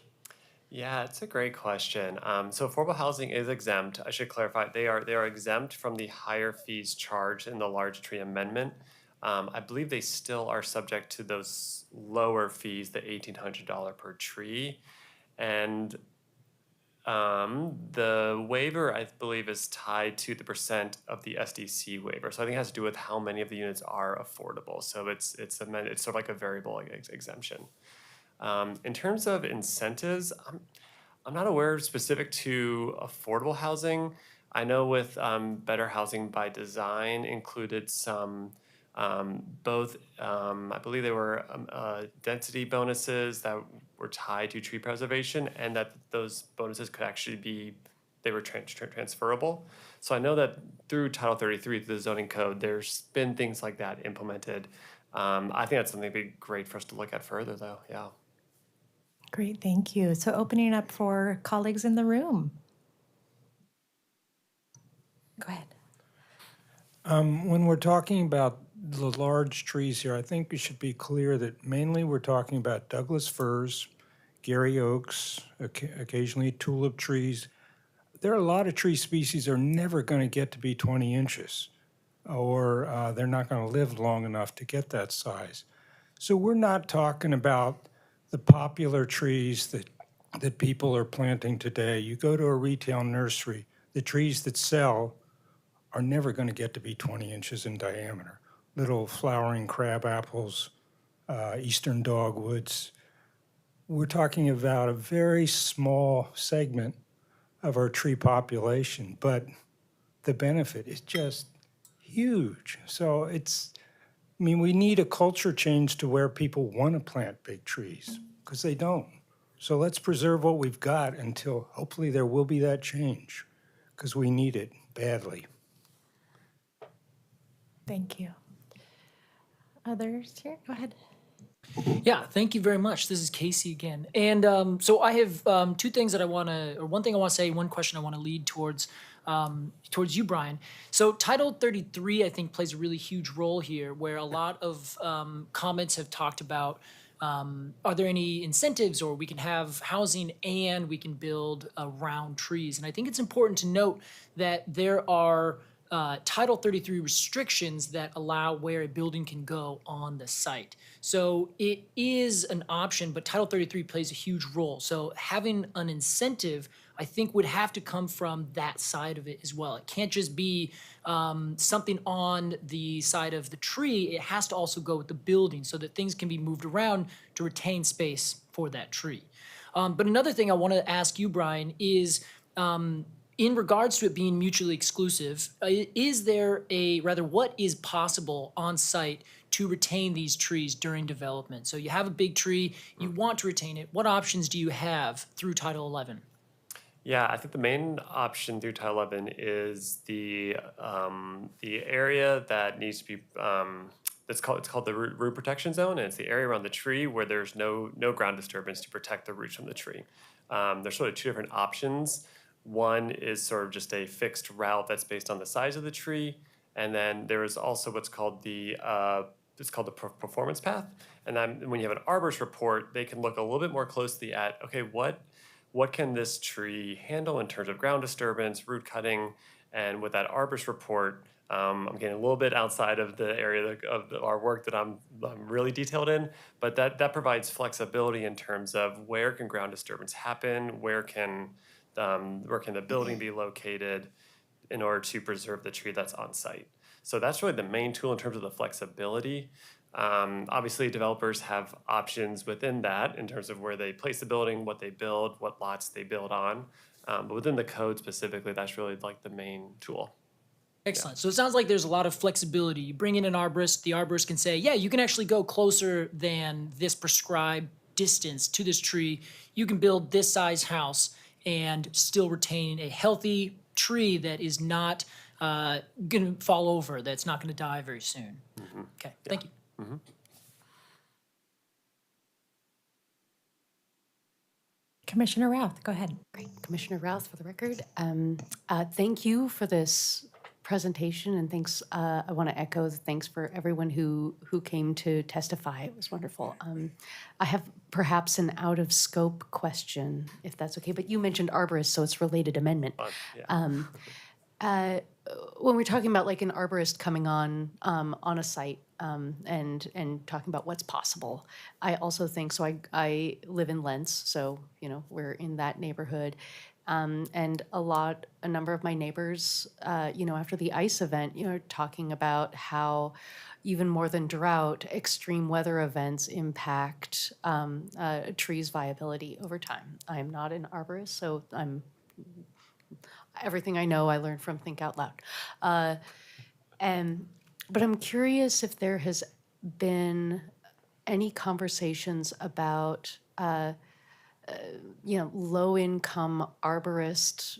Yeah, it's a great question. So affordable housing is exempt. I should clarify, they are exempt from the higher fees charged in the large tree amendment. I believe they still are subject to those lower fees, the $1,800 per tree. And the waiver, I believe, is tied to the percent of the SDC waiver. So I think it has to do with how many of the units are affordable. So it's sort of like a variable exemption. In terms of incentives, I'm not aware specific to affordable housing. I know with Better Housing by Design included some both, I believe they were density bonuses that were tied to tree preservation, and that those bonuses could actually they were transferable. So I know that through Title 33, through the zoning code, there's been things like that implemented. I think that's something that'd be great for us to look at further, though. Yeah. Great, thank you. So opening up for colleagues in the room. Go ahead. When we're talking about the large trees here, I think we should be clear that mainly we're talking about Douglas firs, Gary oaks, occasionally tulip trees. There are a lot of tree species that are never going to get to be 20 inches, or they're not going to live long enough to get that size. So we're not talking about the popular trees that people are planting today. You go to a retail nursery, the trees that sell are never going to get to be 20 inches in diameter. Little flowering crab apples, eastern dogwoods. We're talking about a very small segment of our tree population, but the benefit is just huge. So we need a culture change to where people want to plant big trees, because they don't. So let's preserve what we've got until hopefully there will be that change, because we need it badly. Thank you. Others here? Go ahead. Yeah, thank you very much. This is Casey again. And so I have two things that I want to, or one thing I want to say, one question I want to lead towards you, Brian. So Title 33, I think, plays a really huge role here, where a lot of comments have talked about, are there any incentives, or we can have housing and we can build around trees. And I think it's important to note that there are Title 33 restrictions that allow where a building can go on the site. So it is an option, but Title 33 plays a huge role. So having an incentive, I think, would have to come from that side of it as well. It can't just be something on the side of the tree. It has to also go with the building so that things can be moved around to retain space for that tree. But another thing I want to ask you, Brian, is in regards to it being mutually exclusive, what is possible on site to retain these trees during development? So you have a big tree, you want to retain it. What options do you have through Title 11? Yeah, I think the main option through Title 11 is the area that needs to be it's called the root protection zone, and it's the area around the tree where there's no ground disturbance to protect the roots from the tree. There's sort of two different options. One is sort of just a fixed route that's based on the size of the tree, and then there is also what's called the performance path. And then when you have an arborist report, they can look a little bit more closely at, okay, what can this tree handle in terms of ground disturbance, root cutting, and with that arborist report, I'm getting a little bit outside of the area of our work that I'm really detailed in, but that provides flexibility in terms of where can ground disturbance happen, where can the building be located in order to preserve the tree that's on site. So that's really the main tool in terms of the flexibility. Obviously, developers have options within that in terms of where they place the building, what they build, what lots they build on. But within the code specifically, that's really like the main tool. Excellent. So it sounds like there's a lot of flexibility. You bring in an arborist, the arborist can say, yeah, you can actually go closer than this prescribed distance to this tree. You can build this size house and still retain a healthy tree that is not going to fall over, that's not going to die very soon. Mm-hmm. Okay, thank you. Mm-hmm. Commissioner Routh, go ahead. Great. Commissioner Routh, for the record. Thank you for this presentation, and thanks. I want to echo the thanks for everyone who came to testify. It was wonderful. I have perhaps an out of scope question, if that's okay. But you mentioned arborist, so it's related amendment. When we're talking about like an arborist coming on a site and talking about what's possible, I also think so. I live in Lentz, so we're in that neighborhood. And a number of my neighbors, after the ice event, talking about how even more than drought, extreme weather events impact a tree's viability over time. I'm not an arborist, so everything I know I learned from Think Out Loud. But I'm curious if there has been any conversations about low-income arborist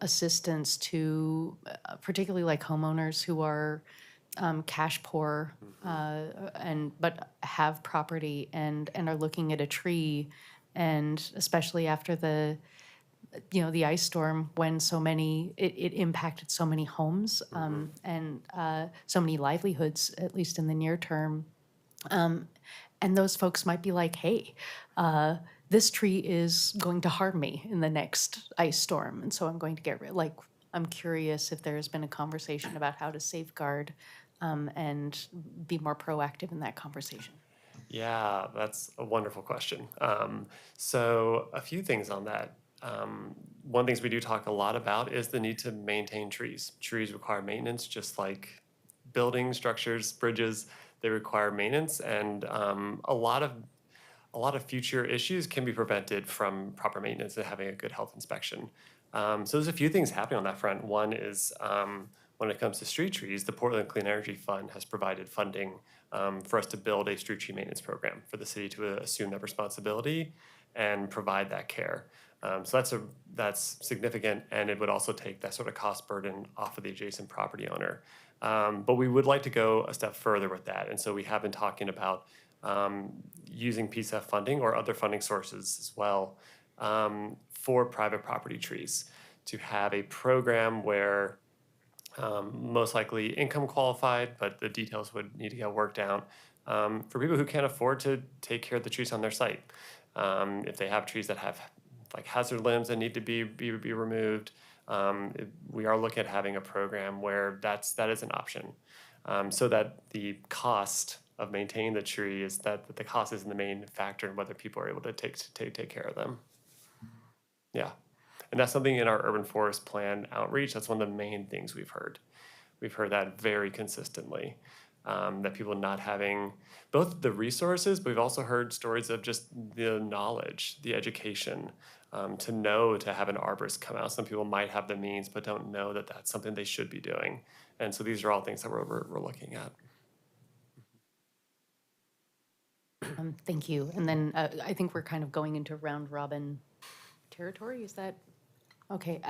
assistance to particularly like homeowners who are cash poor but have property and are looking at a tree, and especially after the ice storm, when it impacted so many homes and so many livelihoods, at least in the near term. And those folks might be like, hey, this tree is going to harm me in the next ice storm, and so I'm going to get rid. I'm curious if there's been a conversation about how to safeguard and be more proactive in that conversation. Yeah, that's a wonderful question. So a few things on that. one of the things we do talk a lot about is the need to maintain trees. Trees require maintenance, just like buildings, structures, bridges. They require maintenance, and a lot of future issues can be prevented from proper maintenance and having a good health inspection. So there's a few things happening on that front. One is when it comes to street trees, the Portland Clean Energy Fund has provided funding for us to build a street tree maintenance program for the city to assume that responsibility and provide that care. So that's significant, and it would also take that sort of cost burden off of the adjacent property owner. But we would like to go a step further with that, and so we have been talking about using PSEF funding or other funding sources as well for private property trees, to have a program where most likely income qualified, but the details would need to get worked out for people who can't afford to take care of the trees on their site. If they have trees that have like hazard limbs that need to be removed, we are looking at having a program where that is an option, so that the cost of maintaining the tree is that the cost isn't the main factor in whether people are able to take care of them. Yeah. And that's something in our urban forest plan outreach. That's one of the main things we've heard. We've heard that very consistently, that people not having both the resources, but we've also heard stories of just the knowledge, the education, to have an arborist come out. Some people might have the means, but don't know that that's something they should be doing. And so these are all things that we're looking at. Thank you. And then I think we're kind of going into round robin territory. Is that okay?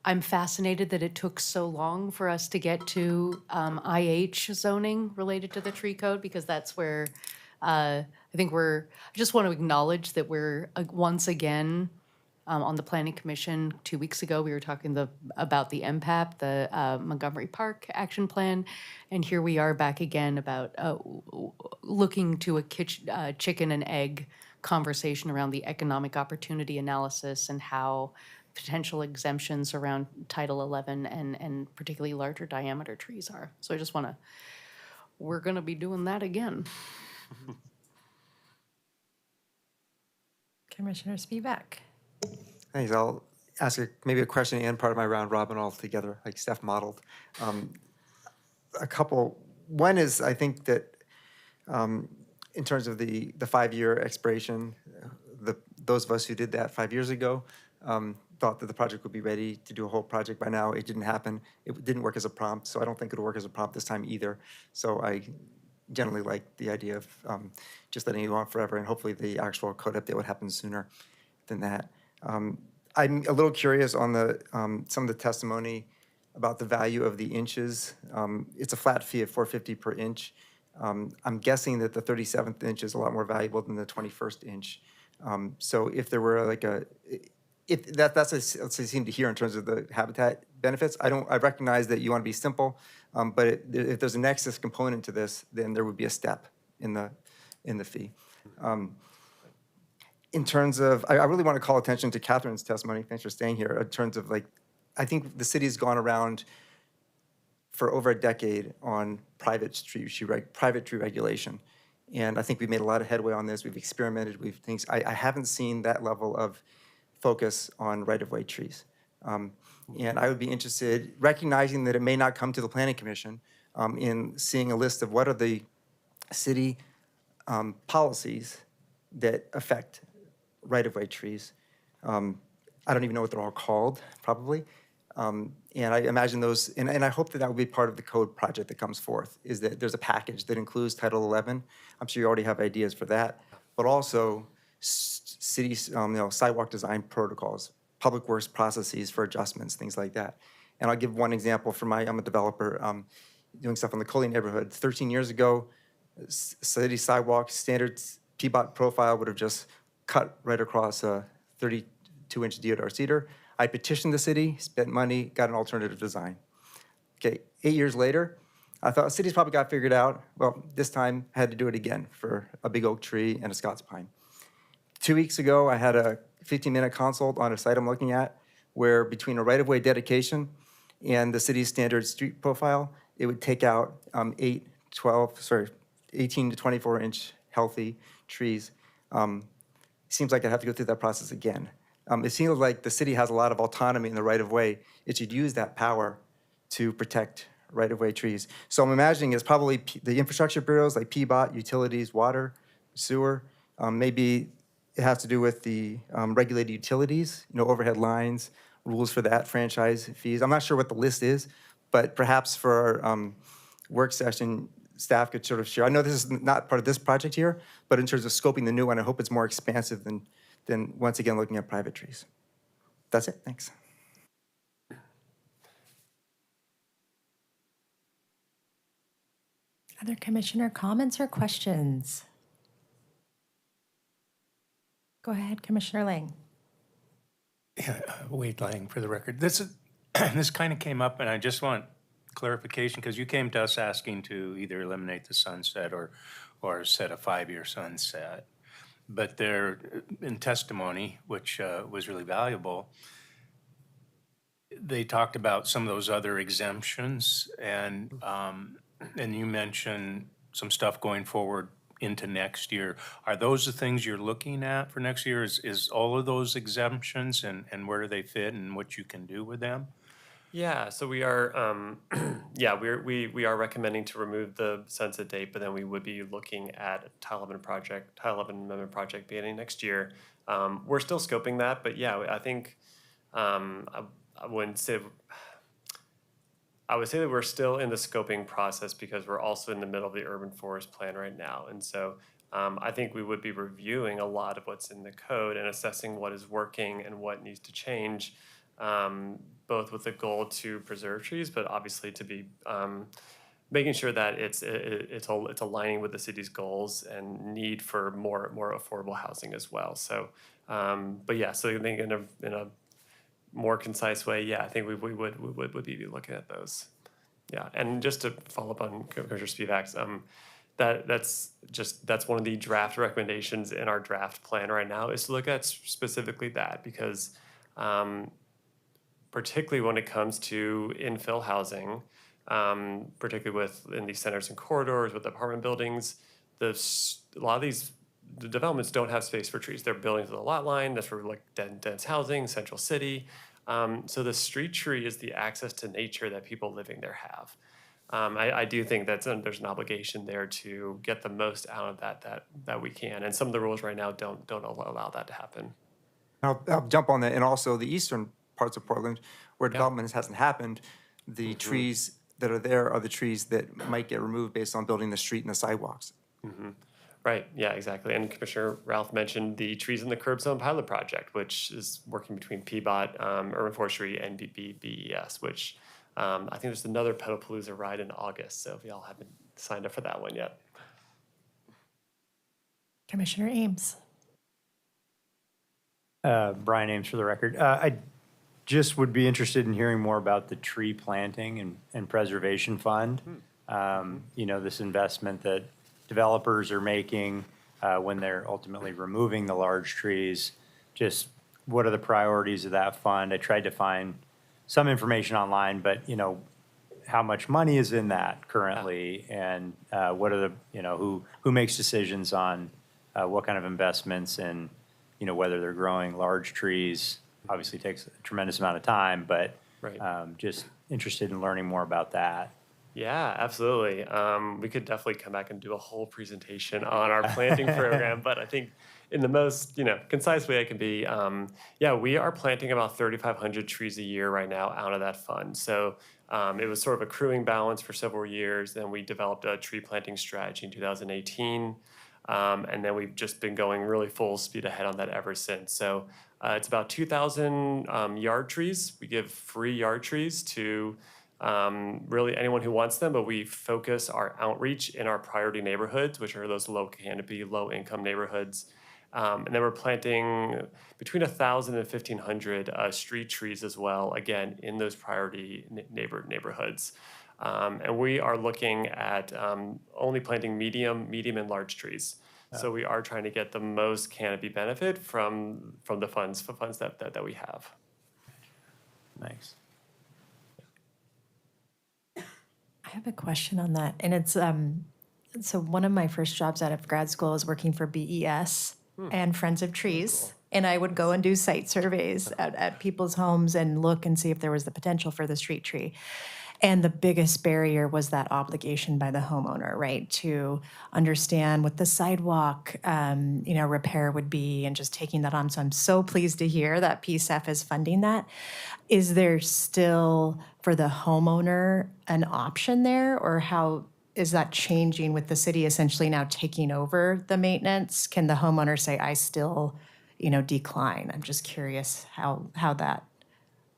I'm fascinated that it took so long for us to get to IH zoning related to the tree code, because that's where I just want to acknowledge that we're once again on the Planning Commission 2 weeks ago, we were talking about the MPAP, the Montgomery Park Action Plan, and here we are back again about looking to a chicken and egg conversation around the economic opportunity analysis and how potential exemptions around Title 11 and particularly larger diameter trees are. So I just want to, we're going to be doing that again. Commissioner Spivak. Thanks. I'll ask maybe a question and part of my round robin all together, like Steph modeled. A couple. One is, I think that in terms of the 5-year expiration, those of us who did that 5 years ago thought that the project would be ready to do a whole project by now. It didn't happen. It didn't work as a prompt, so I don't think it'll work as a prompt this time either. So I generally like the idea of just letting it go on forever, and hopefully the actual code update would happen sooner than that. I'm a little curious on the some of the testimony about the value of the inches. It's a flat fee of $4.50 per inch. I'm guessing that the 37th inch is a lot more valuable than the 21st inch. So if there were like that's what I seem to hear in terms of the habitat benefits. I recognize that you want to be simple, but if there's a nexus component to this, then there would be a step in the fee. In terms of, I really want to call attention to Catherine's testimony. Thanks for staying here. In terms of I think the city's gone around for over a decade on private tree regulation. And I think we've made a lot of headway on this. We've experimented, I haven't seen that level of focus on right-of-way trees. And I would be interested, recognizing that it may not come to the Planning Commission, in seeing a list of what are the city policies that affect right-of-way trees. I don't even know what they're all called, probably. And I imagine those, and I hope that will be part of the code project that comes forth, is that there's a package that includes Title 11. I'm sure you already have ideas for that, but also city sidewalk design protocols, public works processes for adjustments, things like that. And I'll give one example from I'm a developer doing stuff in the Coley neighborhood. 13 years ago, city sidewalk standards T-Bot profile would have just cut right across a 32-inch Deodar cedar. I petitioned the city, spent money, got an alternative design. Okay, 8 years later, I thought the city's probably got it figured out. Well, this time I had to do it again for a big oak tree and a Scots pine. 2 weeks ago, I had a 15-minute consult on a site I'm looking at where between a right-of-way dedication and the city's standard street profile, it would take out 18 to 24-inch healthy trees. seems like I'd have to go through that process again. It seems like the city has a lot of autonomy in the right-of-way. It should use that power to protect right-of-way trees. So I'm imagining it's probably the infrastructure bureaus like PBOT, utilities, water, sewer. Maybe it has to do with the regulated utilities, overhead lines, rules for that, franchise fees. I'm not sure what the list is, but perhaps for our work session, staff could sort of share. I know this is not part of this project here, but in terms of scoping the new one, I hope it's more expansive than once again looking at private trees. That's it. Thanks. Other commissioner comments or questions? Go ahead, Commissioner Lang. Yeah, Wade Lang for the record. This kind of came up, and I just want clarification because you came to us asking to either eliminate the sunset or set a 5-year sunset. But there, in testimony, which was really valuable, they talked about some of those other exemptions, and you mentioned some stuff going forward into next year. Are those the things you're looking at for next year? Is all of those exemptions, and where do they fit and what you can do with them? Yeah, so we are, we are recommending to remove the sunset date, but then we would be looking at a Title 11 amendment project beginning next year. We're still scoping that, but yeah, I think I would say that we're still in the scoping process because we're also in the middle of the urban forest plan right now, and so I think we would be reviewing a lot of what's in the code and assessing what is working and what needs to change. Both with the goal to preserve trees, but obviously to be making sure that it's aligning with the city's goals and need for more affordable housing as well. So, but yeah, so I think in a more concise way, yeah, I think we would be looking at those. Yeah, and just to follow up on Commissioner Spivak's, that's one of the draft recommendations in our draft plan right now is to look at specifically that because. Particularly when it comes to infill housing, particularly in these centers and corridors with apartment buildings, a lot of the developments don't have space for trees. They're building to the lot line. That's for like dense housing, central city. So the street tree is the access to nature that people living there have. I do think that there's an obligation there to get the most out of that we can, and some of the rules right now don't allow that to happen. I'll jump on that, and also the eastern parts of Portland where development hasn't happened, the trees that are there are the trees that might get removed based on building the street and the sidewalks. Right, yeah, exactly. And Commissioner Ralph mentioned the Trees in the Curb Zone pilot project, which is working between PBOT, Urban Forestry, and BES, which I think there's another Pedalpalooza ride in August, so if y'all haven't signed up for that one yet. Commissioner Ames. Brian Ames for the record. I just would be interested in hearing more about the tree planting and preservation fund. This investment that developers are making when they're ultimately removing the large trees. Just what are the priorities of that fund? I tried to find some information online, but how much money is in that currently, and what are the who makes decisions on what kind of investments and whether they're growing large trees. Obviously takes a tremendous amount of time, but just interested in learning more about that. Yeah, absolutely. We could definitely come back and do a whole presentation on our planting program, but I think in the most concise way I can be, we are planting about 3,500 trees a year right now out of that fund. So it was sort of accruing balance for several years. Then we developed a tree planting strategy in 2018. And then we've just been going really full speed ahead on that ever since. So it's about 2,000 yard trees. We give free yard trees to really anyone who wants them, but we focus our outreach in our priority neighborhoods, which are those low canopy, low income neighborhoods. And then we're planting between 1,000 and 1,500 street trees as well, again, in those priority neighborhoods. And we are looking at only planting medium and large trees. So we are trying to get the most canopy benefit from the funds that we have. Thanks. I have a question on that, and it's so one of my first jobs out of grad school is working for BES, and Friends of Trees. And I would go and do site surveys at people's homes and look and see if there was the potential for the street tree. And the biggest barrier was that obligation by the homeowner, right? To understand what the sidewalk, repair would be and just taking that on. So I'm so pleased to hear that PSEF is funding that. Is there still, for the homeowner, an option there? Or how is that changing with the city essentially now taking over the maintenance? Can the homeowner say, I still, decline? I'm just curious how that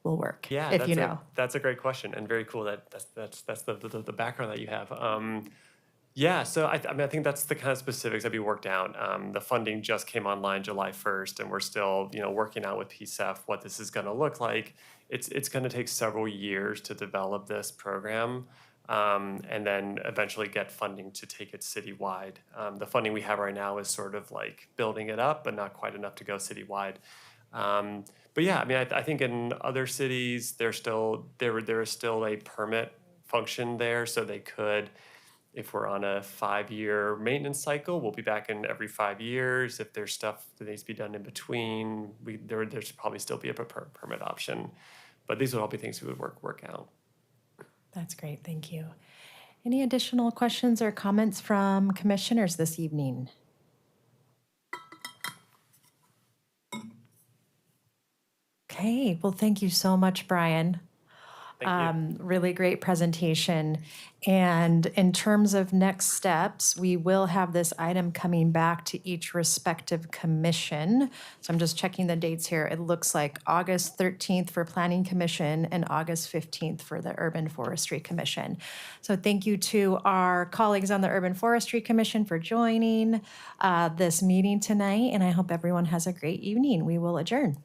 will work. Yeah, if you know. That's a great question and very cool. That's the background that you have. Yeah, so I think that's the kind of specifics that we worked out. The funding just came online July 1st, and we're still working out with PSEF what this is going to look like. It's going to take several years to develop this program. And then eventually get funding to take it citywide. The funding we have right now is sort of like building it up, but not quite enough to go citywide. But yeah, I think in other cities, there is still a permit function there, so they could, if we're on a 5-year maintenance cycle, we'll be back in every 5 years. If there's stuff that needs to be done in between, there should probably still be a permit option. But these would all be things we would work out. That's great, thank you. Any additional questions or comments from commissioners this evening? Okay, well, thank you so much, Brian. Really great presentation. And in terms of next steps, we will have this item coming back to each respective commission. So I'm just checking the dates here. It looks like August 13th for Planning Commission and August 15th for the Urban Forestry Commission. So thank you to our colleagues on the Urban Forestry Commission for joining this meeting tonight. And I hope everyone has a great evening. We will adjourn.